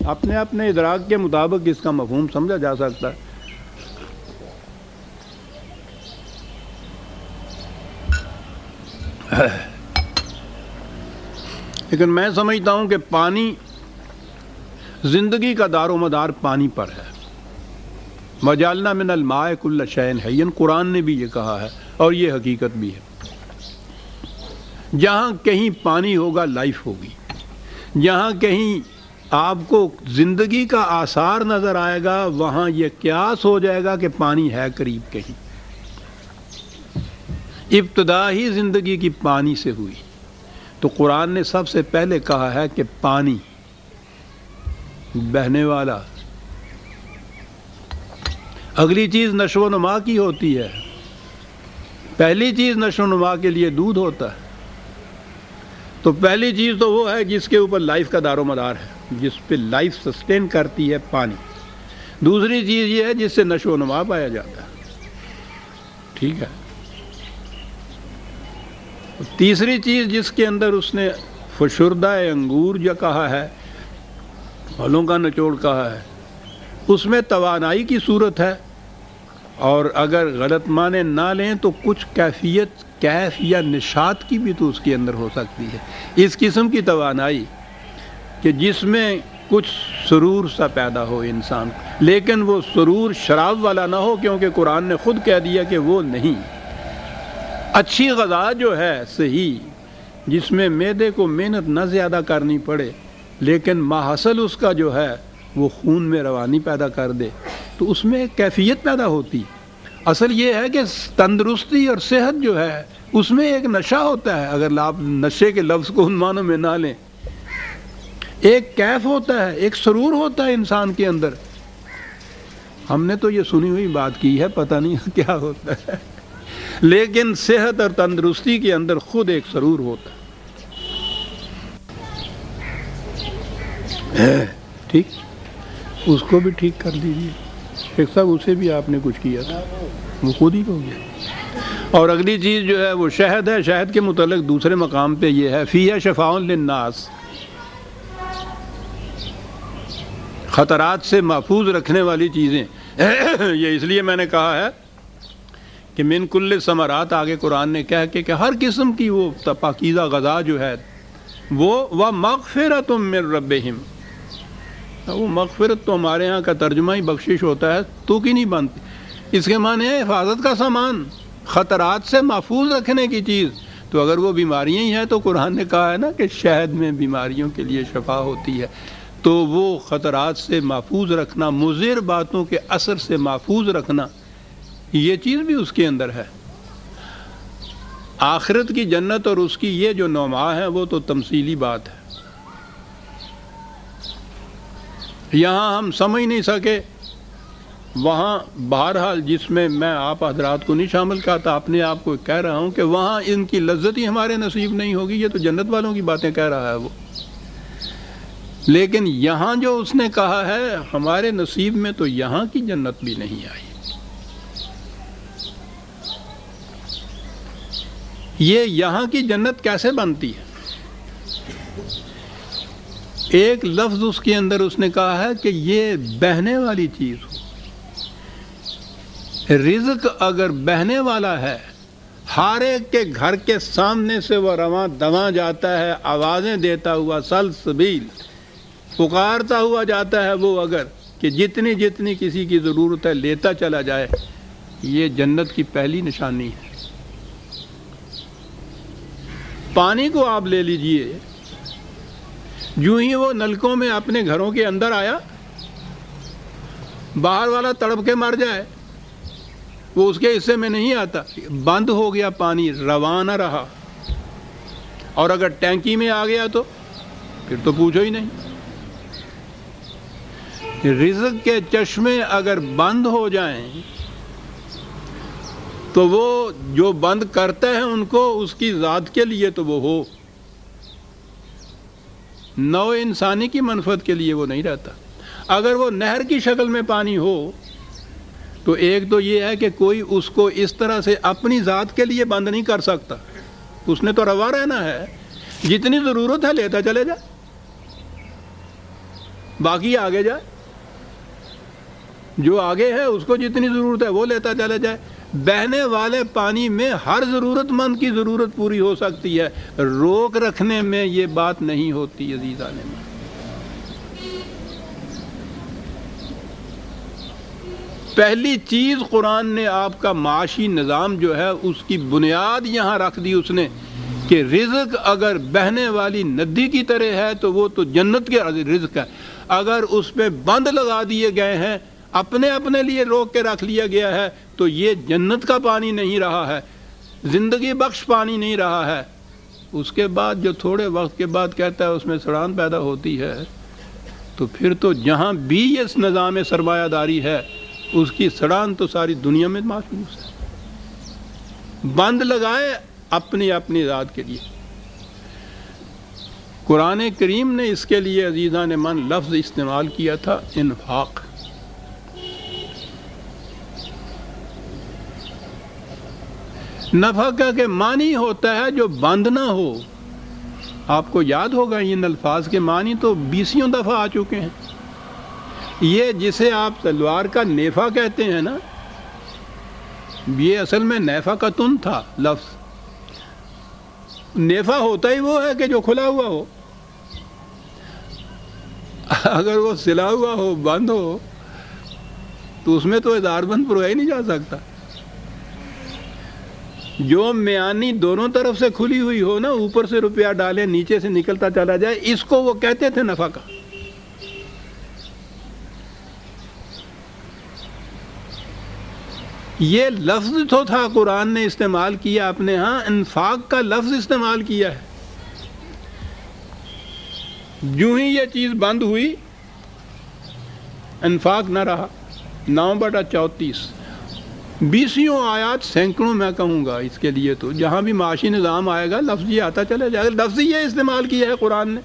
اپنے اپنے ادراک کے مطابق اس کا مفہوم سمجھا جا سکتا ہے۔ لیکن میں سمجھتا ہوں کہ پانی، زندگی کا دار و مدار پانی پر ہے۔ وَجَعَلْنَا مِنَ الْمَاءِ كُلَّ شَيْءٍ حَيٍّ، قرآن نے بھی یہ کہا ہے اور یہ حقیقت بھی ہے۔ جہاں کہیں پانی ہوگا لائف ہوگی، جہاں کہیں آپ کو زندگی کا آثار نظر آئے گا وہاں یہ قیاس ہو جائے گا کہ پانی ہے قریب کہیں۔ ابتدا ہی زندگی کی پانی سے ہوئی، تو قرآن نے سب سے پہلے کہا ہے کہ پانی بہنے والا۔ اگلی چیز نشو و نما کی ہوتی ہے، پہلی چیز نشو و نما کے لیے دودھ ہوتا ہے، تو پہلی چیز تو وہ ہے جس کے اوپر لائف کا دار و مدار ہے، جس پہ لائف سسٹین کرتی ہے، پانی۔ دوسری چیز یہ ہے جس سے نشو و نما پایا جاتا ہے، ٹھیک ہے۔ تیسری چیز جس کے اندر اس نے فشردہ انگور جو کہا ہے، پھلوں کا نچوڑ کہا ہے، اس میں توانائی کی صورت ہے، اور اگر غلط معنی نہ لیں تو کچھ کیفیت، کیف یا نشاط کی بھی تو اس کے اندر ہو سکتی ہے، اس قسم کی توانائی کہ جس میں کچھ سرور سا پیدا ہو انسان، لیکن وہ سرور شراب والا نہ ہو، کیونکہ قرآن نے خود کہہ دیا کہ وہ نہیں۔ اچھی غذا جو ہے صحیح، جس میں معدے کو محنت نہ زیادہ کرنی پڑے، لیکن ماحصل اس کا جو ہے وہ خون میں روانی پیدا کر دے تو اس میں ایک کیفیت پیدا ہوتی. اصل یہ ہے کہ تندرستی اور صحت جو ہے اس میں ایک نشہ ہوتا ہے. اگر آپ نشے کے لفظ کو ان معنوں میں نہ لیں, ایک کیف ہوتا ہے, ایک سرور ہوتا ہے انسان کے اندر. ہم نے تو یہ سنی ہوئی بات کی ہے, پتہ نہیں کیا ہوتا ہے, لیکن صحت اور تندرستی کے اندر خود ایک سرور ہوتا ہے. ٹھیک, اس کو بھی ٹھیک کر دیجیے شیخ صاحب. اسے بھی آپ نے کچھ کیا تھا, وہ خود ہی ہو گیا. اور اگلی چیز جو ہے وہ شہد ہے. شہد کے متعلق دوسرے مقام پہ یہ ہے فیہ شفاء للناس, خطرات سے محفوظ رکھنے والی چیزیں. یہ اس لیے میں نے کہا ہے کہ من کل ثمرات آگے قرآن نے کہا کہ ہر قسم کی وہ پاکیزہ غذا جو ہے وہ مغفرۃ من ربہم. وہ مغفرت تو ہمارے ہاں کا ترجمہ ہی بخشش ہوتا ہے, تو کی نہیں بنتی. اس کے معنی ہے حفاظت کا سامان, خطرات سے محفوظ رکھنے کی چیز. تو اگر وہ بیماریاں ہی ہیں تو قرآن نے کہا ہے نا کہ شہد میں بیماریوں کے لیے شفا ہوتی ہے. تو وہ خطرات سے محفوظ رکھنا, مضر باتوں کے اثر سے محفوظ رکھنا, یہ چیز بھی اس کے اندر ہے. آخرت کی جنت اور اس کی یہ جو نوما ہے وہ تو تمثیلی بات ہے. یہاں ہم سمجھ نہیں سکے, وہاں بہرحال جس میں میں آپ حضرات کو نہیں شامل کرتا, اپنے آپ کو کہہ رہا ہوں کہ وہاں ان کی لذت ہی ہمارے نصیب نہیں ہوگی. یہ تو جنت والوں کی باتیں کہہ رہا ہے وہ. لیکن یہاں جو اس نے کہا ہے ہمارے نصیب میں تو یہاں کی جنت بھی نہیں آئی. یہ یہاں کی جنت کیسے بنتی ہے؟ ایک لفظ اس کے اندر اس نے کہا ہے کہ یہ بہنے والی چیز ہو. رزق اگر بہنے والا ہے, ہر ایک کے گھر کے سامنے سے وہ رواں دواں جاتا ہے, آوازیں دیتا ہوا سلسبیل پکارتا ہوا جاتا ہے, وہ اگر کہ جتنی جتنی کسی کی ضرورت ہے لیتا چلا جائے, یہ جنت کی پہلی نشانی ہے. پانی کو آپ لے لیجئے, جو ہی وہ نلکوں میں اپنے گھروں کے اندر آیا, باہر والا تڑپ کے مر جائے, وہ اس کے حصے میں نہیں آتا. بند ہو گیا پانی, روانہ رہا. اور اگر ٹینکی میں آ گیا تو پھر تو پوچھو ہی نہیں. رزق کے چشمے اگر بند ہو جائیں تو وہ جو بند کرتا ہے ان کو اس کی ذات کے لیے تو وہ ہو, نو انسانی کی منفعت کے لیے وہ نہیں رہتا. اگر وہ نہر کی شکل میں پانی ہو تو ایک تو یہ ہے کہ کوئی اس کو اس طرح سے اپنی ذات کے لیے بند نہیں کر سکتا, اس نے تو روا رہنا ہے, جتنی ضرورت ہے لیتا چلے جائے, باقی آگے جائے. جو آگے ہے اس کو جتنی ضرورت ہے وہ لیتا چلا جائے. بہنے والے پانی میں ہر ضرورت مند کی ضرورت پوری ہو سکتی ہے, روک رکھنے میں یہ بات نہیں ہوتی. عزیزان میں پہلی چیز قرآن نے آپ کا معاشی نظام جو ہے اس کی بنیاد یہاں رکھ دی اس نے کہ رزق اگر بہنے والی ندی کی طرح ہے تو وہ تو جنت کے رزق ہے. اگر اس پہ بند لگا دیے گئے ہیں, اپنے اپنے لیے روک کے رکھ لیا گیا ہے, تو یہ جنت کا پانی نہیں رہا ہے, زندگی بخش پانی نہیں رہا ہے. اس کے بعد جو تھوڑے وقت کے بعد کہتا ہے اس میں سڑان پیدا ہوتی ہے, تو پھر تو جہاں بھی اس نظام سرمایہ داری ہے اس کی سڑان تو ساری دنیا میں محسوس ہے. بند لگائے اپنی اپنی ذات کے لیے. قرآن کریم نے اس کے لیے عزیزان من لفظ استعمال کیا تھا انفاق. نفع کا کہ معنی ہوتا ہے جو بند نہ ہو. آپ کو یاد ہوگا ان الفاظ کے معنی تو 20 دفعہ آ چکے ہیں. یہ جسے آپ تلوار کا نیفا کہتے ہیں نا, یہ اصل میں نیفا کا تن تھا لفظ. نیفا ہوتا ہی وہ ہے کہ جو کھلا ہوا ہو, اگر وہ سلا ہوا ہو بند ہو تو اس میں تو ادار بند پرویا ہی نہیں جا سکتا. جو میانی دونوں طرف سے کھلی ہوئی ہو نا, اوپر سے روپیہ ڈالے نیچے سے نکلتا چلا جائے, اس کو وہ کہتے تھے نفع کا. یہ لفظ تو تھا قرآن نے استعمال کیا اپنے ہاں، انفاق کا لفظ استعمال کیا ہے. جو ہی یہ چیز بند ہوئی انفاق نہ رہا. 9/34 20 آیات، سینکڑوں میں کہوں گا اس کے لیے. تو جہاں بھی معاشی نظام آئے گا لفظ یہ آتا چلے جائے گا. لفظ یہ استعمال کیا ہے قرآن نے.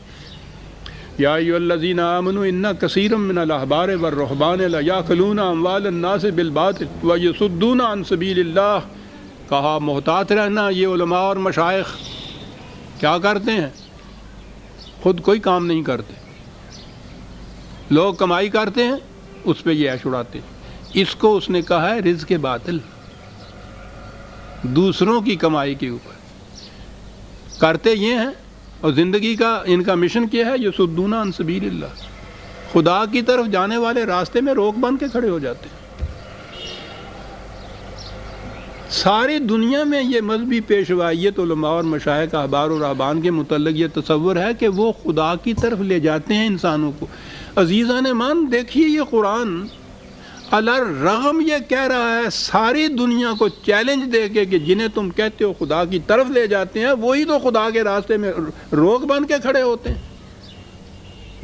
یا ایھا الذین آمنوا ان کثیرا من الاحبار والرہبان لیاکلون اموال الناس بالباطل ویصدون عن سبیل اللہ. کہا محتاط رہنا. یہ علماء اور مشائخ کیا کرتے ہیں؟ خود کوئی کام نہیں کرتے، لوگ کمائی کرتے ہیں اس پہ یہ عیش اڑاتے ہیں. اس کو اس نے کہا ہے رزق باطل، دوسروں کی کمائی کے اوپر کرتے یہ ہیں. اور زندگی کا ان کا مشن کیا ہے؟ یصدون عن سبیل اللہ، خدا کی طرف جانے والے راستے میں روک بن کے کھڑے ہو جاتے ہیں. ساری دنیا میں یہ مذہبی پیشوائیت علماء اور مشائخ احبار و رہبان کے متعلق یہ تصور ہے کہ وہ خدا کی طرف لے جاتے ہیں انسانوں کو. عزیزان مان دیکھیے یہ قرآن الرغم یہ کہہ رہا ہے ساری دنیا کو چیلنج دے کے کہ جنہیں تم کہتے ہو خدا کی طرف لے جاتے ہیں وہی تو خدا کے راستے میں روک بن کے کھڑے ہوتے ہیں،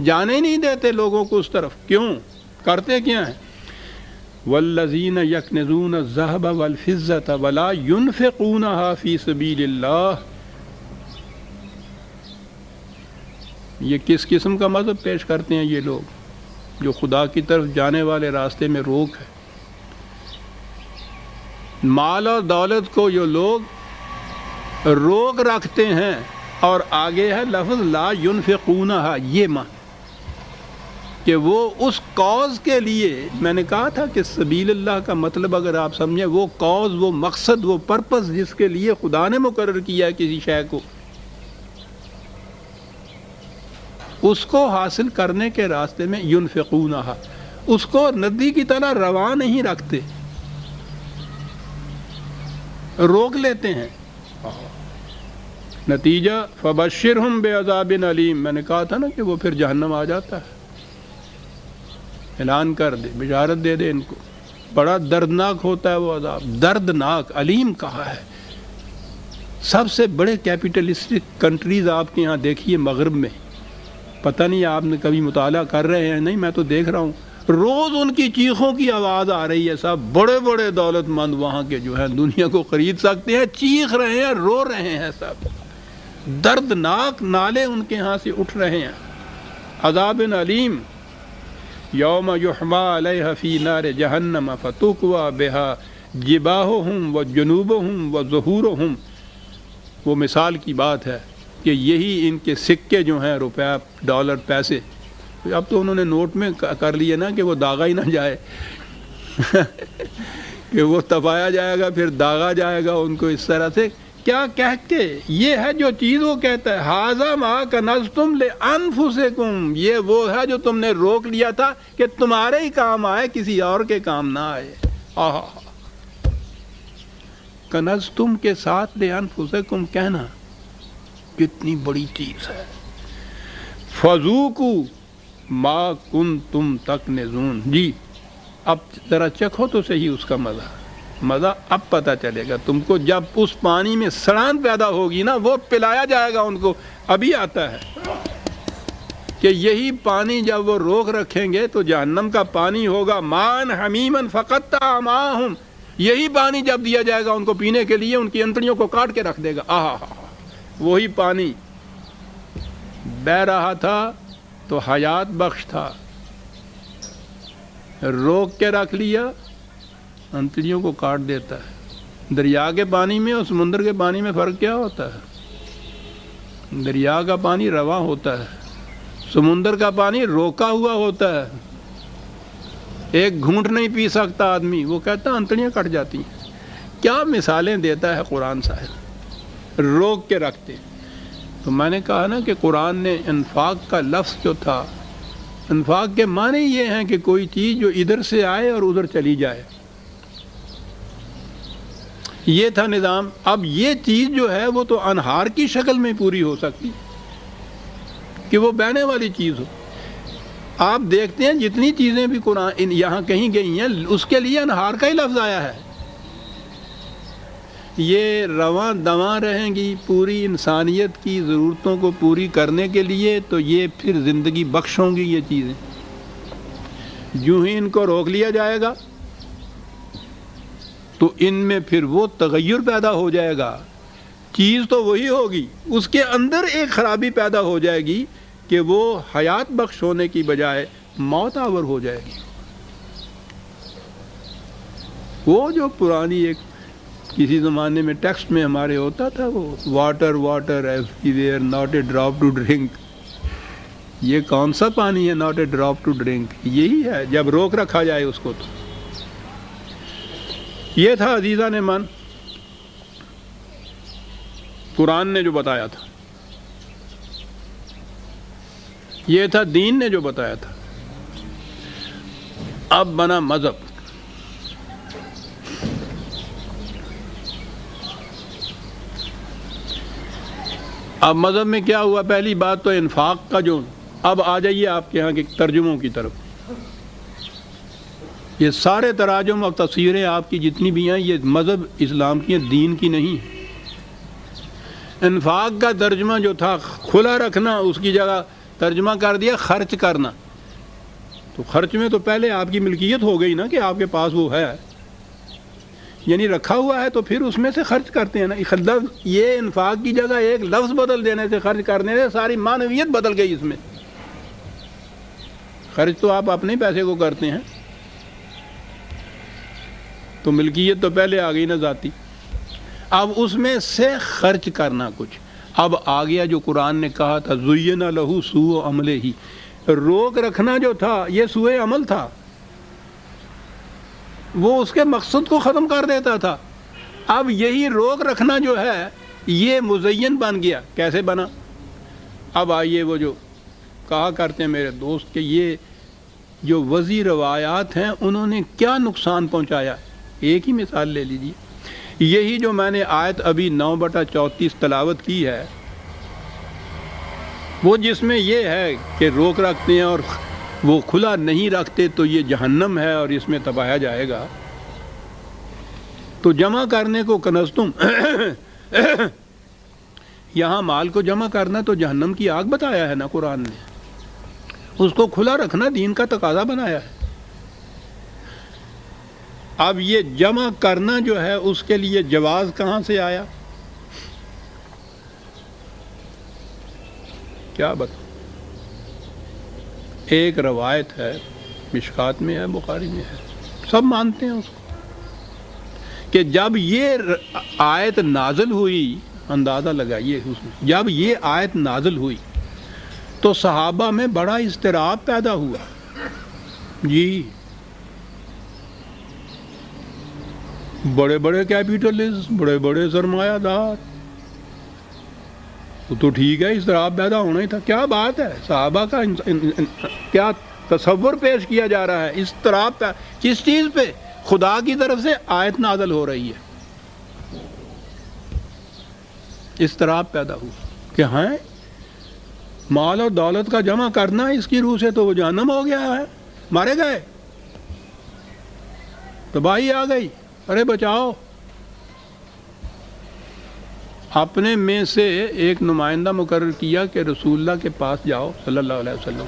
جانے نہیں دیتے لوگوں کو اس طرف. کیوں کرتے کیا ہیں؟ والذین یکنزون الذهب والفضة ولا ينفقونها فی سبیل اللہ. یہ کس قسم کا مذہب پیش کرتے ہیں یہ لوگ جو خدا کی طرف جانے والے راستے میں روک ہے. مال اور دولت کو جو لوگ روک رکھتے ہیں، اور آگے ہے لفظ لا ينفقونها، یہ معنی کہ وہ اس کاز کے لیے. میں نے کہا تھا کہ سبیل اللہ کا مطلب اگر آپ سمجھیں وہ کاز، وہ مقصد، وہ پرپس جس کے لیے خدا نے مقرر کیا ہے کسی شے کو، اس کو حاصل کرنے کے راستے میں ینفقونہا، اس کو ندی کی طرح رواں نہیں رکھتے، روک لیتے ہیں. نتیجہ فبشرہم بعذاب علیم. میں نے کہا تھا نا کہ وہ پھر جہنم آ جاتا ہے. اعلان کر دے، بشارت دے دے ان کو. بڑا دردناک ہوتا ہے وہ عذاب، دردناک. علیم کہا ہے. سب سے بڑے کیپیٹلسٹک کنٹریز آپ کے یہاں دیکھیے مغرب میں، پتہ نہیں آپ نے کبھی مطالعہ کر رہے ہیں نہیں، میں تو دیکھ رہا ہوں روز ان کی چیخوں کی آواز آ رہی ہے. سب بڑے بڑے دولت مند وہاں کے جو ہیں دنیا کو خرید سکتے ہیں، چیخ رہے ہیں، رو رہے ہیں. سب دردناک نالے ان کے ہاں سے اٹھ رہے ہیں. عذاب علیم. یوم یحما علیہ فی نار جہنم فتقوی بہا جباہہم وجنوبہم وظہورہم. وہ مثال کی بات ہے کہ یہی ان کے سکے جو ہیں، روپیہ، ڈالر، پیسے، اب تو انہوں نے نوٹ میں کر لیے نا کہ وہ داغا ہی نہ جائے کہ وہ تپایا جائے گا پھر داغا جائے گا ان کو اس طرح سے. کیا کہہ کے یہ ہے جو چیز وہ کہتا ہے ھذا ما کنزتم لانفسکم، یہ وہ ہے جو تم نے روک لیا تھا کہ تمہارے ہی کام آئے، کسی اور کے کام نہ آئے. کنزتم کے ساتھ لانفسکم کہنا کتنی بڑی چیز ہے. فذوقوا ما کنتم تکنزون. جی اب ذرا چکھو تو صحیح اس کا مزہ اب پتہ چلے گا تم کو. جب اس پانی میں سڑان پیدا ہوگی نا، وہ پلایا جائے گا ان کو. ابھی آتا ہے کہ یہی پانی جب وہ روک رکھیں گے تو جہنم کا پانی ہوگا مان حمیمن فقطع امعاءہم. یہی پانی جب دیا جائے گا ان کو پینے کے لیے، ان کی انتڑیوں کو کاٹ کے رکھ دے گا. وہی پانی بہہ رہا تھا تو حیات بخش تھا، روک کے رکھ لیا انتڑیوں کو کاٹ دیتا ہے. دریا کے پانی میں اور سمندر کے پانی میں فرق کیا ہوتا ہے؟ دریا کا پانی رواں ہوتا ہے، سمندر کا پانی روکا ہوا ہوتا ہے. ایک گھونٹ نہیں پی سکتا آدمی، وہ کہتا ہے انتڑیاں کٹ جاتی ہیں. کیا مثالیں دیتا ہے قرآن صاحب، روک کے رکھتے. تو میں نے کہا نا کہ قرآن نے انفاق کا لفظ جو تھا، انفاق کے معنی یہ ہیں کہ کوئی چیز جو ادھر سے آئے اور ادھر چلی جائے، یہ تھا نظام. اب یہ چیز جو ہے وہ تو انہار کی شکل میں پوری ہو سکتی کہ وہ بہنے والی چیز ہو. آپ دیکھتے ہیں جتنی چیزیں بھی قرآن یہاں کہیں گئی ہیں اس کے لیے انہار کا ہی لفظ آیا ہے. یہ رواں دواں رہیں گی پوری انسانیت کی ضرورتوں کو پوری کرنے کے لیے، تو یہ پھر زندگی بخش ہوں گی یہ چیزیں۔ جو ہی ان کو روک لیا جائے گا تو ان میں پھر وہ تغیر پیدا ہو جائے گا، چیز تو وہی ہوگی، اس کے اندر ایک خرابی پیدا ہو جائے گی کہ وہ حیات بخش ہونے کی بجائے موت آور ہو جائے گی۔ وہ جو پرانی ایک کسی زمانے میں ٹیکسٹ میں ہمارے ہوتا تھا، وہ water water everywhere not a drop to drink, یہ کون سا پانی ہے not a drop to drink? یہی ہے جب روک رکھا جائے اس کو۔ تو یہ تھا عزیزان من قرآن نے جو بتایا تھا، یہ تھا دین نے جو بتایا تھا۔ اب بنا مذہب۔ اب مذہب میں کیا ہوا؟ پہلی بات تو انفاق کا جو، اب آ جائیے آپ کے ہاں کے ترجموں کی طرف۔ یہ سارے تراجم اور تفسیریں آپ کی جتنی بھی ہیں یہ مذہب اسلام کی ہیں، دین کی نہیں ہیں۔ انفاق کا ترجمہ جو تھا کھلا رکھنا، اس کی جگہ ترجمہ کر دیا خرچ کرنا۔ تو خرچ میں تو پہلے آپ کی ملکیت ہو گئی نا کہ آپ کے پاس وہ ہے، یعنی رکھا ہوا ہے تو پھر اس میں سے خرچ کرتے ہیں نا۔ یہ انفاق کی جگہ ایک لفظ بدل دینے سے، خرچ کرنے سے ساری معنویت بدل گئی اس میں۔ خرچ تو آپ اپنے پیسے کو کرتے ہیں، تو ملکیت تو پہلے آ گئی نا ذاتی۔ اب اس میں سے خرچ کرنا کچھ، اب آ گیا جو قرآن نے کہا تھا زُیِّنَ لَهُ سُوءُ عَمَلِهِ، روک رکھنا جو تھا یہ سوء عمل تھا، وہ اس کے مقصد کو ختم کر دیتا تھا۔ اب یہی روک رکھنا جو ہے یہ مزین بن گیا۔ کیسے بنا؟ اب آئیے وہ جو کہا کرتے ہیں میرے دوست کہ یہ جو وضعی روایات ہیں انہوں نے کیا نقصان پہنچایا، ایک ہی مثال لے لیجیے۔ یہی جو میں نے آیت ابھی 9/34 تلاوت کی ہے، وہ جس میں یہ ہے کہ روک رکھتے ہیں اور وہ کھلا نہیں رکھتے تو یہ جہنم ہے اور اس میں تباہا جائے گا۔ تو جمع کرنے کو کنزتم یہاں مال کو جمع کرنا تو جہنم کی آگ بتایا ہے نا قرآن نے، اس کو کھلا رکھنا دین کا تقاضا بنایا ہے۔ اب یہ جمع کرنا جو ہے اس کے لیے جواز کہاں سے آیا؟ کیا بتا؟ ایک روایت ہے، مشکات میں ہے، بخاری میں ہے، سب مانتے ہیں اس کو، کہ جب یہ آیت نازل ہوئی، اندازہ لگائیے جب یہ آیت نازل ہوئی تو صحابہ میں بڑا اضطراب پیدا ہوا۔ جی بڑے بڑے کیپیٹلسٹ، بڑے بڑے سرمایہ دار، تو ٹھیک ہے اضطراب پیدا ہونا ہی تھا۔ کیا بات ہے، صحابہ کا کیا تصور پیش کیا جا رہا ہے؟ اضطراب کس چیز پہ؟ خدا کی طرف سے آیت نازل ہو رہی ہے، اضطراب پیدا ہوا کہ ہاں مال اور دولت کا جمع کرنا اس کی روح سے تو وہ جہنم ہو گیا ہے، مارے گئے، تباہی آ گئی، ارے بچاؤ۔ اپنے میں سے ایک نمائندہ مقرر کیا کہ رسول اللہ کے پاس جاؤ صلی اللہ علیہ وسلم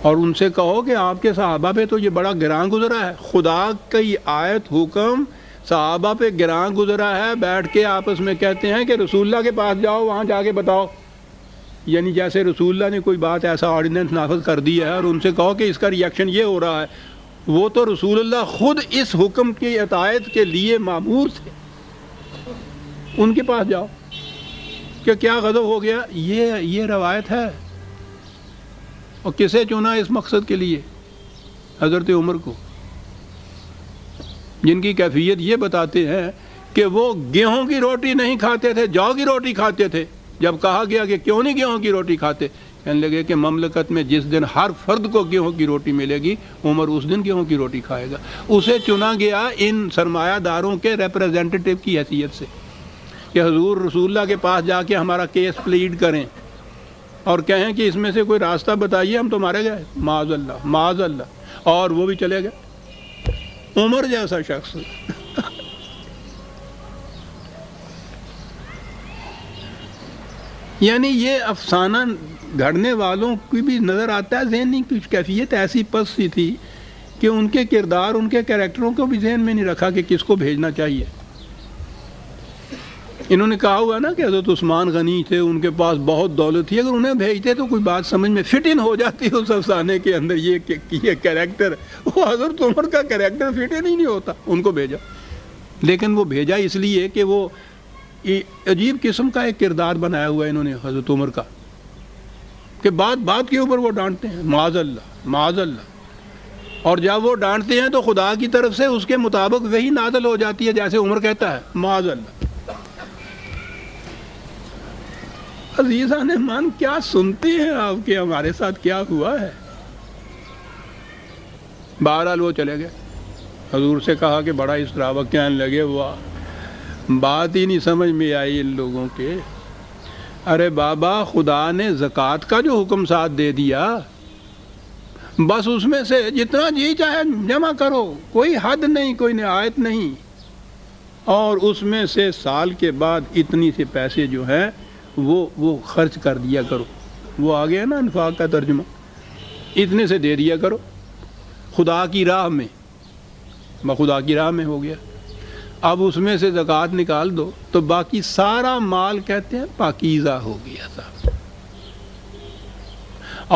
اور ان سے کہو کہ آپ کے صحابہ پہ تو یہ بڑا گراں گزرا ہے، خدا کی آیت حکم صحابہ پہ گراں گزرا ہے، بیٹھ کے آپس میں کہتے ہیں کہ رسول اللہ کے پاس جاؤ، وہاں جا کے بتاؤ، یعنی جیسے رسول اللہ نے کوئی بات ایسا آرڈیننس نافذ کر دی ہے اور ان سے کہو کہ اس کا ریئیکشن یہ ہو رہا ہے۔ وہ تو رسول اللہ خود اس حکم کی اطاعت کے لیے مامور تھے، ان کے پاس جاؤ کہ کیا غضب ہو گیا۔ یہ روایت ہے، اور کسے چنا اس مقصد کے لیے؟ حضرت عمر کو، جن کی کیفیت یہ بتاتے ہیں کہ وہ گیہوں کی روٹی نہیں کھاتے تھے، جو کی روٹی کھاتے تھے۔ جب کہا گیا کہ کیوں نہیں گیہوں کی روٹی کھاتے، کہنے لگے کہ مملکت میں جس دن ہر فرد کو گیہوں کی روٹی ملے گی عمر اس دن گیہوں کی روٹی کھائے گا۔ اسے چنا گیا ان سرمایہ داروں کے ریپریزنٹیٹیو کی حیثیت سے کہ حضور رسول اللہ کے پاس جا کے ہمارا کیس پلیڈ کریں اور کہیں کہ اس میں سے کوئی راستہ بتائیے، ہم تو مارے گئے، معاذ اللہ معاذ اللہ، اور وہ بھی چلے گئے۔ عمر جیسا شخص یعنی یہ افسانہ گھڑنے والوں کی بھی نظر آتا ہے ذہنی کچھ کیفیت ایسی پس سی تھی کہ ان کے کردار، ان کے کریکٹروں کو بھی ذہن میں نہیں رکھا کہ کس کو بھیجنا چاہیے۔ انہوں نے کہا ہوا نا کہ حضرت عثمان غنی تھے، ان کے پاس بہت دولت تھی، اگر انہیں بھیجتے تو کوئی بات سمجھ میں فٹ ان ہو جاتی اس افسانے کے اندر، یہ کریکٹر، وہ حضرت عمر کا کریکٹر فٹ ان ہی نہیں ہوتا، ان کو بھیجا۔ لیکن وہ بھیجا اس لیے کہ وہ عجیب قسم کا ایک کردار بنایا ہوا ہے انہوں نے حضرت عمر کا، کہ بات کے اوپر وہ ڈانٹتے ہیں، معاذ اللہ معاذ اللہ، اور جب وہ ڈانٹتے ہیں تو خدا کی طرف سے اس کے مطابق وہی نازل ہو جاتی ہے جیسے عمر کہتا ہے، معاذ اللہ۔ عزیزان مان، کیا سنتے ہیں آپ کہ ہمارے ساتھ کیا ہوا ہے؟ بہرحال وہ چلے گئے، حضور سے کہا کہ بڑا اضطراب کہنے لگے، ہوا بات ہی نہیں سمجھ میں آئی ان لوگوں کے۔ ارے بابا، خدا نے زکوٰۃ کا جو حکم ساتھ دے دیا، بس اس میں سے جتنا جی چاہے جمع کرو، کوئی حد نہیں، کوئی نہایت نہیں، اور اس میں سے سال کے بعد اتنی سے پیسے جو ہیں وہ خرچ کر دیا کرو۔ وہ آ گیا نا انفاق کا ترجمہ، اتنے سے دے دیا کرو خدا کی راہ میں، خدا کی راہ میں ہو گیا۔ اب اس میں سے زکوٰۃ نکال دو تو باقی سارا مال کہتے ہیں پاکیزہ ہو گیا تھا۔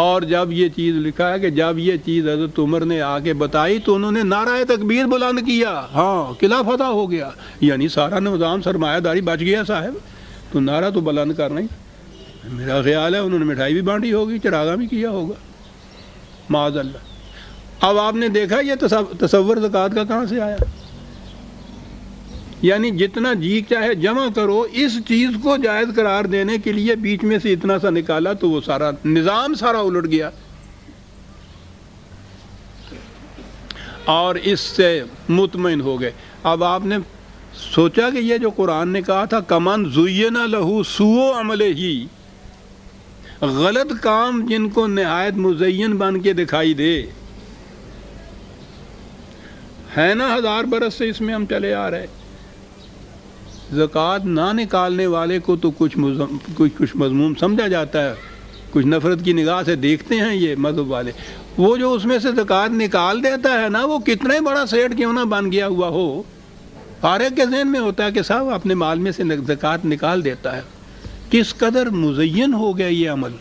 اور جب یہ چیز لکھا ہے کہ جب یہ چیز حضرت عمر نے آ کے بتائی تو انہوں نے نعرہ تکبیر بلند کیا، ہاں قلعہ فتح ہو گیا، یعنی سارا نظام سرمایہ داری بچ گیا صاحب، تو نعرہ تو بلند کرنا ہی۔ میرا خیال ہے انہوں نے مٹھائی بھی بانٹی ہوگی، چراغاں بھی کیا ہوگا، معاذ اللہ۔ اب آپ نے دیکھا یہ تصور زکوٰۃ کا کہاں سے آیا؟ یعنی جتنا جی چاہے جمع کرو، اس چیز کو جائز قرار دینے کے لیے بیچ میں سے اتنا سا نکالا تو وہ سارا نظام سارا الٹ گیا، اور اس سے مطمئن ہو گئے۔ اب آپ نے سوچا کہ یہ جو قرآن نے کہا تھا کمن زین لہو سوء عملہ، غلط کام جن کو نہایت مزین بن کے دکھائی دے، ہے نا 1000 برس سے اس میں ہم چلے آ رہے۔ زکوٰۃ نہ نکالنے والے کو تو کچھ مذموم سمجھا جاتا ہے، کچھ نفرت کی نگاہ سے دیکھتے ہیں یہ مذہب والے۔ وہ جو اس میں سے زکوٰۃ نکال دیتا ہے نا، وہ کتنا ہی بڑا سیٹ کیوں نہ بن گیا ہوا ہو، فارغ کے ذہن میں ہوتا ہے کہ صاحب اپنے مال میں سے زکوٰۃ نکال دیتا ہے۔ کس قدر مزین ہو گیا یہ عمل۔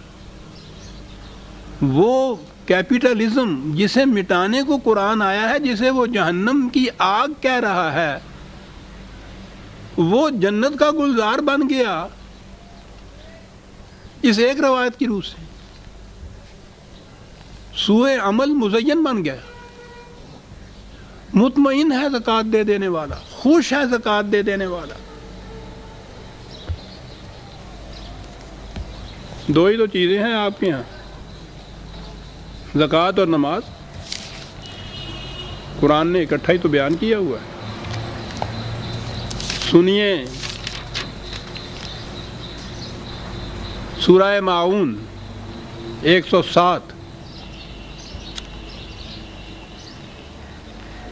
وہ کیپٹلزم جسے مٹانے کو قرآن آیا ہے، جسے وہ جہنم کی آگ کہہ رہا ہے، وہ جنت کا گلزار بن گیا اس ایک روایت کی روح سے۔ سوء عمل مزین بن گیا، مطمئن ہے زکوٰۃ دے دینے والا، خوش ہے زکوٰۃ دے دینے والا۔ دو ہی تو چیزیں ہیں آپ کے ہاں، زکوٰۃ اور نماز۔ قرآن نے اکٹھا ہی تو بیان کیا ہوا ہے۔ سنیے سورہ ماعون 107،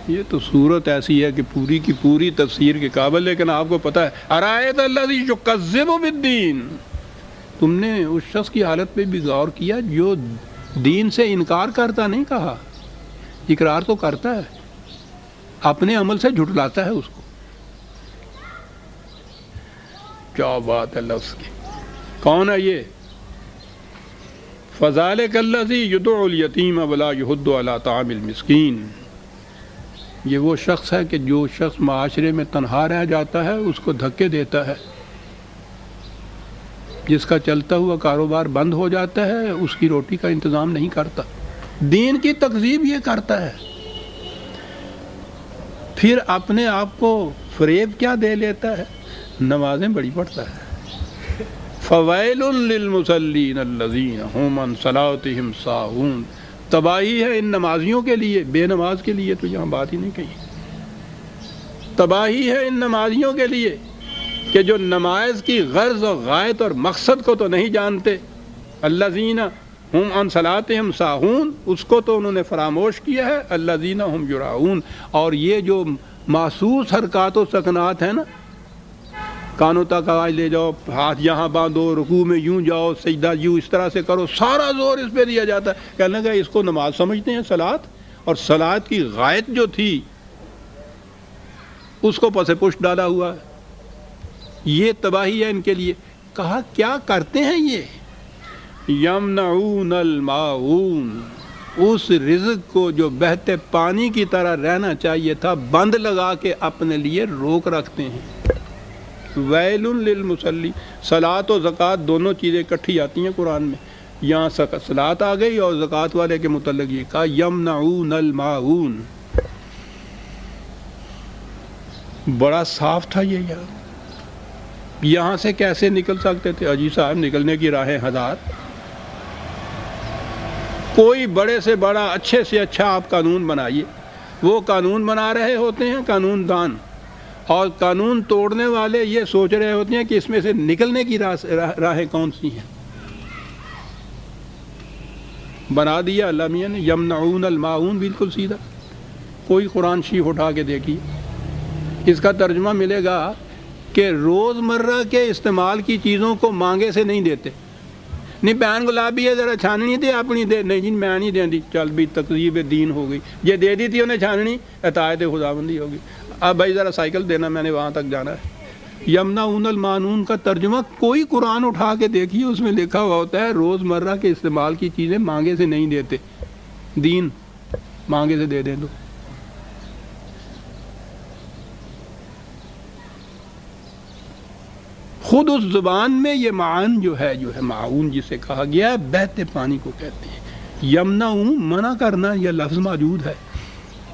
یہ تو صورت ایسی ہے کہ پوری کی پوری تفسیر کے قابل، لیکن آپ کو پتہ ہے ارایت الذی یکذب بالدین، تم نے اس شخص کی حالت پہ بھی غور کیا جو دین سے انکار کرتا نہیں کہا، اقرار تو کرتا ہے، اپنے عمل سے جھٹلاتا ہے اس کو۔ کیا بات ہے لفظ کی، کون ہے یہ؟ فذلک الذی یدعو الیتیم ولا یحض علی طعام المسکین، یہ وہ شخص ہے کہ جو شخص معاشرے میں تنہا رہ جاتا ہے اس کو دھکے دیتا ہے، جس کا چلتا ہوا کاروبار بند ہو جاتا ہے اس کی روٹی کا انتظام نہیں کرتا، دین کی تکذیب یہ کرتا ہے، پھر اپنے آپ کو فریب کیا دے لیتا ہے، نمازیں بڑی پڑھتا ہے۔ فویل للمصلین الذین هم عن صلاتهم ساہون، تباہی ہے ان نمازیوں کے لیے، بے نماز کے لیے تو یہاں بات ہی نہیں کہی، تباہی ہے ان نمازیوں کے لیے کہ جو نماز کی غرض و غایت اور مقصد کو تو نہیں جانتے، الذین هم عن صلاتهم ساہون، اس کو تو انہوں نے فراموش کیا ہے، الذین هم یراؤون، اور یہ جو محسوس حرکات و سکنات ہیں نا، کانوں تک آواز لے جاؤ، ہاتھ یہاں باندھو، رکوع میں یوں جاؤ، سجدہ یوں اس طرح سے کرو، سارا زور اس پہ دیا جاتا ہے۔ کہنے لگا اس کو نماز سمجھتے ہیں صلاۃ، اور صلاۃ کی غایت جو تھی اس کو پس پشت ڈالا ہوا ہے۔ یہ تباہی ہے ان کے لیے۔ کہا کیا کرتے ہیں یہ؟ یمنعون الماعون، اس رزق کو جو بہتے پانی کی طرح رہنا چاہیے تھا بند لگا کے اپنے لیے روک رکھتے ہیں۔ ویل للمصلی، صلاۃ و زکوٰۃ دونوں چیزیں اکٹھی آتی ہیں قرآن میں، یہاں صلاۃ آ گئی اور زکوٰۃ والے کے متعلق یہ کہا یمنعون الماعون۔ بڑا صاف تھا یہ یہاں سے کیسے نکل سکتے تھے؟ اجی صاحب نکلنے کی راہیں ہزار، کوئی بڑے سے بڑا اچھے سے اچھا آپ قانون بنائیے، وہ قانون بنا رہے ہوتے ہیں قانون دان، اور قانون توڑنے والے یہ سوچ رہے ہوتے ہیں کہ اس میں سے نکلنے کی راہیں کون سی ہیں۔ بنا دیا اللہ میاں نے یمنعون الماعون، بالکل سیدھا۔ کوئی قرآن شریف اٹھا کے دیکھیے، اس کا ترجمہ ملے گا کہ روز مرہ کے استعمال کی چیزوں کو مانگے سے نہیں دیتے۔ نہیں پین گلابی ہے ذرا چھاننی تھی اپنی دے، نہیں جی میں نہیں دیں دی، چل بھی تقریب دین ہو گئی، یہ دے دی تھی انہیں چھاننی، اطاعت خداوندی ہوگی، اب بھائی ذرا سائیکل دینا، میں نے وہاں تک جانا ہے۔ یمنعون الماعون کا ترجمہ کوئی قرآن اٹھا کے دیکھیے، اس میں لکھا ہوا ہوتا ہے روز مرہ کے استعمال کی چیزیں مانگے سے نہیں دیتے، دین مانگے سے دے دیں تو۔ خود اس زبان میں یہ معان جو ہے معاون جسے کہا گیا ہے بہتے پانی کو کہتے ہیں۔ یمنعون منع کرنا، یہ لفظ موجود ہے،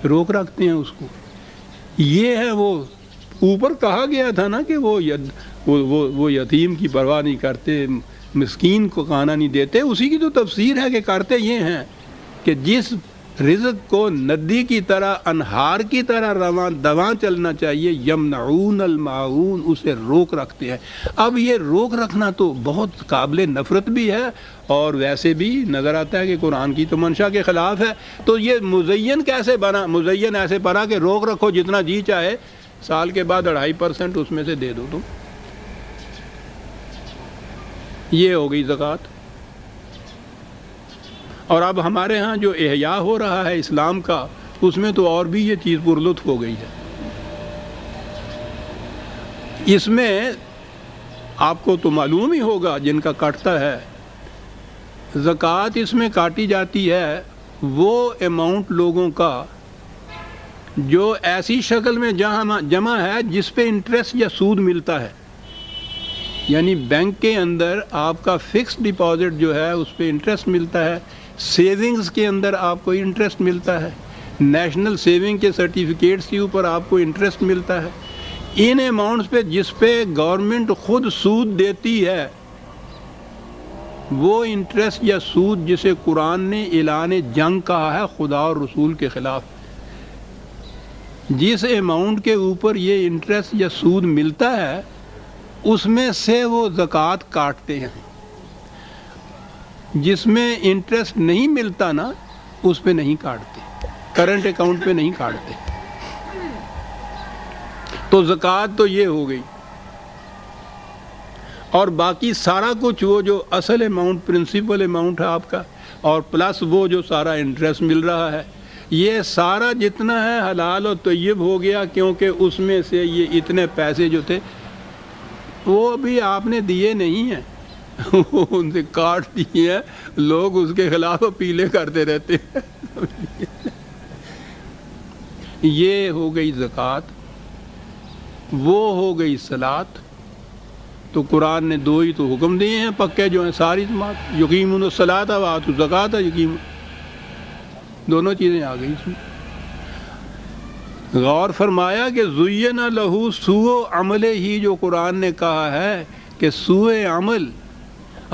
روک رکھتے ہیں اس کو۔ یہ ہے وہ اوپر کہا گیا تھا نا کہ وہ یتیم کی پرواہ نہیں کرتے، مسکین کو کھانا نہیں دیتے، اسی کی تو تفسیر ہے کہ کرتے یہ ہیں کہ جس رزق کو ندی کی طرح انہار کی طرح رواں چلنا چاہیے، یمنعون الماعون، اسے روک رکھتے ہیں۔ اب یہ روک رکھنا تو بہت قابل نفرت بھی ہے، اور ویسے بھی نظر آتا ہے کہ قرآن کی تو منشا کے خلاف ہے۔ تو یہ مزین کیسے بنا؟ مزین ایسے بنا کہ روک رکھو جتنا جی چاہے، سال کے بعد 2.5% اس میں سے دے دو تم۔ یہ ہو گئی زکوٰۃ۔ اور اب ہمارے ہاں جو احیاء ہو رہا ہے اسلام کا، اس میں تو اور بھی یہ چیز پرلطف ہو گئی ہے۔ اس میں آپ کو تو معلوم ہی ہوگا جن کا کٹتا ہے، زکوٰۃ اس میں کاٹی جاتی ہے وہ اماؤنٹ لوگوں کا جو ایسی شکل میں جمع ہے جس پہ انٹرسٹ یا سود ملتا ہے۔ یعنی بینک کے اندر آپ کا فکس ڈپازٹ جو ہے اس پہ انٹرسٹ ملتا ہے، سیونگز کے اندر آپ کو انٹرسٹ ملتا ہے، نیشنل سیونگ کے سرٹیفکیٹس کے اوپر آپ کو انٹرسٹ ملتا ہے۔ ان اماؤنٹس پہ جس پہ گورنمنٹ خود سود دیتی ہے، وہ انٹرسٹ یا سود جسے قرآن نے اعلان جنگ کہا ہے خدا اور رسول کے خلاف، جس اماؤنٹ کے اوپر یہ انٹرسٹ یا سود ملتا ہے اس میں سے وہ زکوٰۃ کاٹتے ہیں۔ جس میں انٹرسٹ نہیں ملتا نا اس پہ نہیں کاٹتے، کرنٹ اکاؤنٹ پہ نہیں کاٹتے۔ تو زکوٰۃ تو یہ ہو گئی، اور باقی سارا کچھ وہ جو اصل اماؤنٹ، پرنسپل اماؤنٹ ہے آپ کا، اور پلس وہ جو سارا انٹرسٹ مل رہا ہے، یہ سارا جتنا ہے حلال و طیب ہو گیا، کیونکہ اس میں سے یہ اتنے پیسے جو تھے وہ ابھی آپ نے دیے نہیں ہیں، ان سے کاٹ دیے ہیں، لوگ اس کے خلاف اپیلیں کرتے رہتے ہیں۔ یہ ہو گئی زکوٰۃ، وہ ہو گئی صلاۃ۔ تو قرآن نے دو ہی تو حکم دیے ہیں پکے جو ہیں ساری جماعت، یقیمون الصلاۃ و آتوا الزکاۃ، یقیم دونوں چیزیں آ گئی اس میں۔ غور فرمایا کہ زین لہو سوء عمل ہی، جو قرآن نے کہا ہے کہ سوء عمل،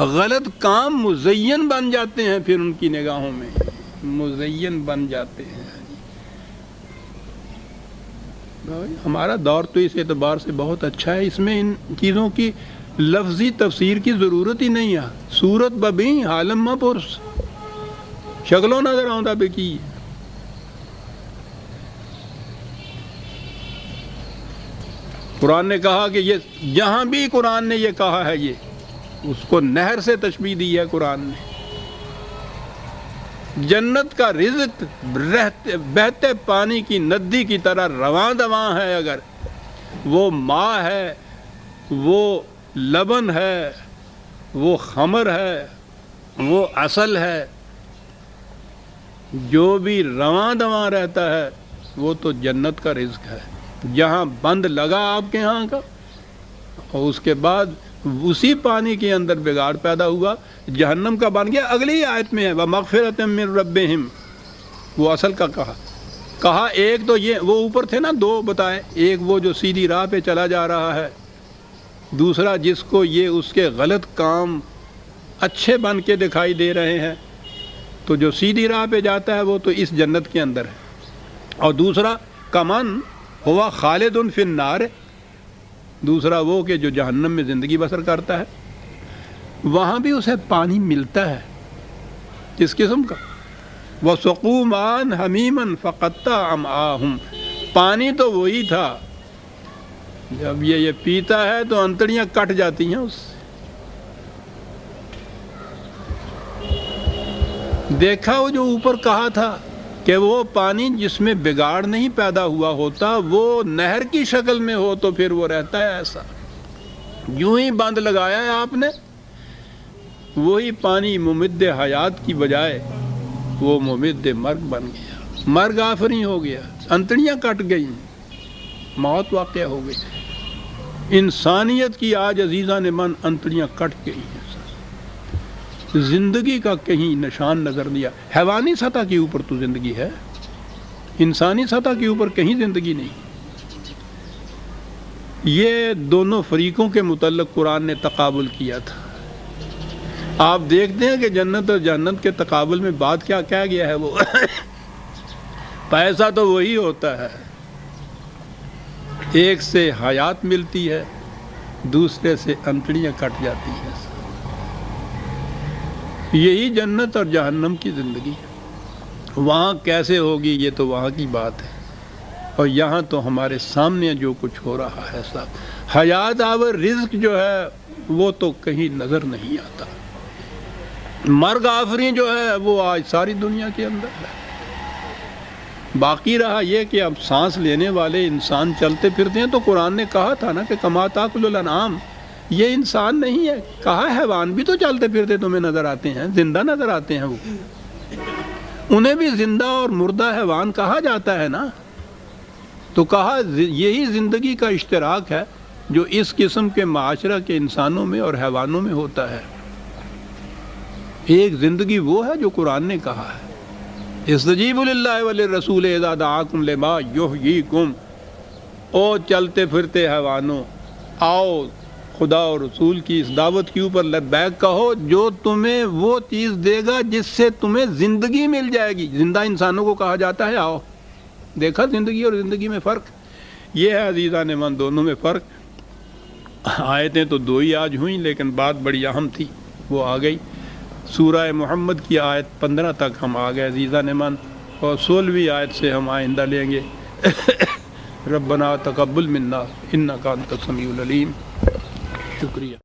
غلط کام مزین بن جاتے ہیں، پھر ان کی نگاہوں میں مزین بن جاتے ہیں۔ ہمارا دور تو اس اعتبار سے بہت اچھا ہے، اس میں ان چیزوں کی لفظی تفسیر کی ضرورت ہی نہیں ہے۔ صورت ببی حالم پرس شکلوں نظر آؤں بے کی۔ قرآن نے کہا کہ یہ جہاں بھی قرآن نے یہ کہا ہے یہ اس کو نہر سے تشبیہ دی ہے قرآن نے. جنت کا رزق بہتے پانی کی ندی کی طرح رواں دواں ہے. اگر وہ ماء ہے، وہ لبن ہے، وہ خمر ہے، وہ عسل ہے، جو بھی رواں دواں رہتا ہے وہ تو جنت کا رزق ہے. جہاں بند لگا آپ کے یہاں کا اور اس کے بعد اسی پانی کے اندر بگاڑ پیدا ہوا، جہنم کا بن گیا. اگلی آیت میں ہے وَمَغْفِرَةً مِّن رَبِّهِمْ، وہ اصل کا کہا ایک تو یہ وہ اوپر تھے نا دو بتائے، ایک وہ جو سیدھی راہ پہ چلا جا رہا ہے، دوسرا جس کو یہ اس کے غلط کام اچھے بن کے دکھائی دے رہے ہیں. تو جو سیدھی راہ پہ جاتا ہے وہ تو اس جنت کے اندر ہے، اور دوسرا کمن ہوا خالد فی النار، دوسرا وہ کہ جو جہنم میں زندگی بسر کرتا ہے. وہاں بھی اسے پانی ملتا ہے کس قسم کا، وَسُقُوا مَاءً حَمِيمًا فَقَطَّعَ أَمْعَاءَهُمْ، پانی تو وہی تھا، جب یہ پیتا ہے تو انتڑیاں کٹ جاتی ہیں اس سے. دیکھا وہ جو اوپر کہا تھا کہ وہ پانی جس میں بگاڑ نہیں پیدا ہوا ہوتا وہ نہر کی شکل میں ہو تو پھر وہ رہتا ہے ایسا. یوں ہی بند لگایا ہے آپ نے، وہی پانی ممد حیات کی بجائے وہ ممد مرگ بن گیا، مرگ آفریں ہو گیا، انتڑیاں کٹ گئیں، موت واقع ہو گئی. انسانیت کی آج عزیزان من انتڑیاں کٹ گئی ہیں، زندگی کا کہیں نشان نظر دیا. حیوانی سطح کے اوپر تو زندگی ہے، انسانی سطح کے اوپر کہیں زندگی نہیں. یہ دونوں فریقوں کے متعلق قرآن نے تقابل کیا تھا. آپ دیکھتے ہیں کہ جنت اور جہنم کے تقابل میں بات کیا کہا گیا ہے، وہ پیسہ تو وہی ہوتا ہے، ایک سے حیات ملتی ہے، دوسرے سے انتڑیاں کٹ جاتی ہیں. یہی جنت اور جہنم کی زندگی ہے. وہاں کیسے ہوگی یہ تو وہاں کی بات ہے، اور یہاں تو ہمارے سامنے جو کچھ ہو رہا ہے صاحب، حیات آور رزق جو ہے وہ تو کہیں نظر نہیں آتا. مرگ آفریں جو ہے وہ آج ساری دنیا کے اندر ہے. باقی رہا یہ کہ اب سانس لینے والے انسان چلتے پھرتے ہیں تو قرآن نے کہا تھا نا کہ کما تاکل الانعام، یہ انسان نہیں ہے، کہا حیوان بھی تو چلتے پھرتے تمہیں نظر آتے ہیں، زندہ نظر آتے ہیں، وہ انہیں بھی زندہ اور مردہ حیوان کہا جاتا ہے نا. تو کہا یہی زندگی کا اشتراک ہے جو اس قسم کے معاشرہ کے انسانوں میں اور حیوانوں میں ہوتا ہے. ایک زندگی وہ ہے جو قرآن نے کہا ہے استجیبوا للہ وللرسول اذا دعاکم لما یحییکم، او چلتے پھرتے حیوانوں آؤ خدا اور رسول کی اس دعوت کے اوپر لبیک کہو جو تمہیں وہ چیز دے گا جس سے تمہیں زندگی مل جائے گی. زندہ انسانوں کو کہا جاتا ہے آؤ. دیکھا زندگی اور زندگی میں فرق یہ ہے عزیزان من، دونوں میں فرق. آیتیں تو دو ہی آج ہوئیں لیکن بات بڑی اہم تھی وہ آ گئی. سورہ محمد کی آیت 15 تک ہم آ گئے عزیزان من، اور 16ویں آیت سے ہم آئندہ لیں گے. ربنا تقبل منا انک انت السمیع العلیم. شکریہ.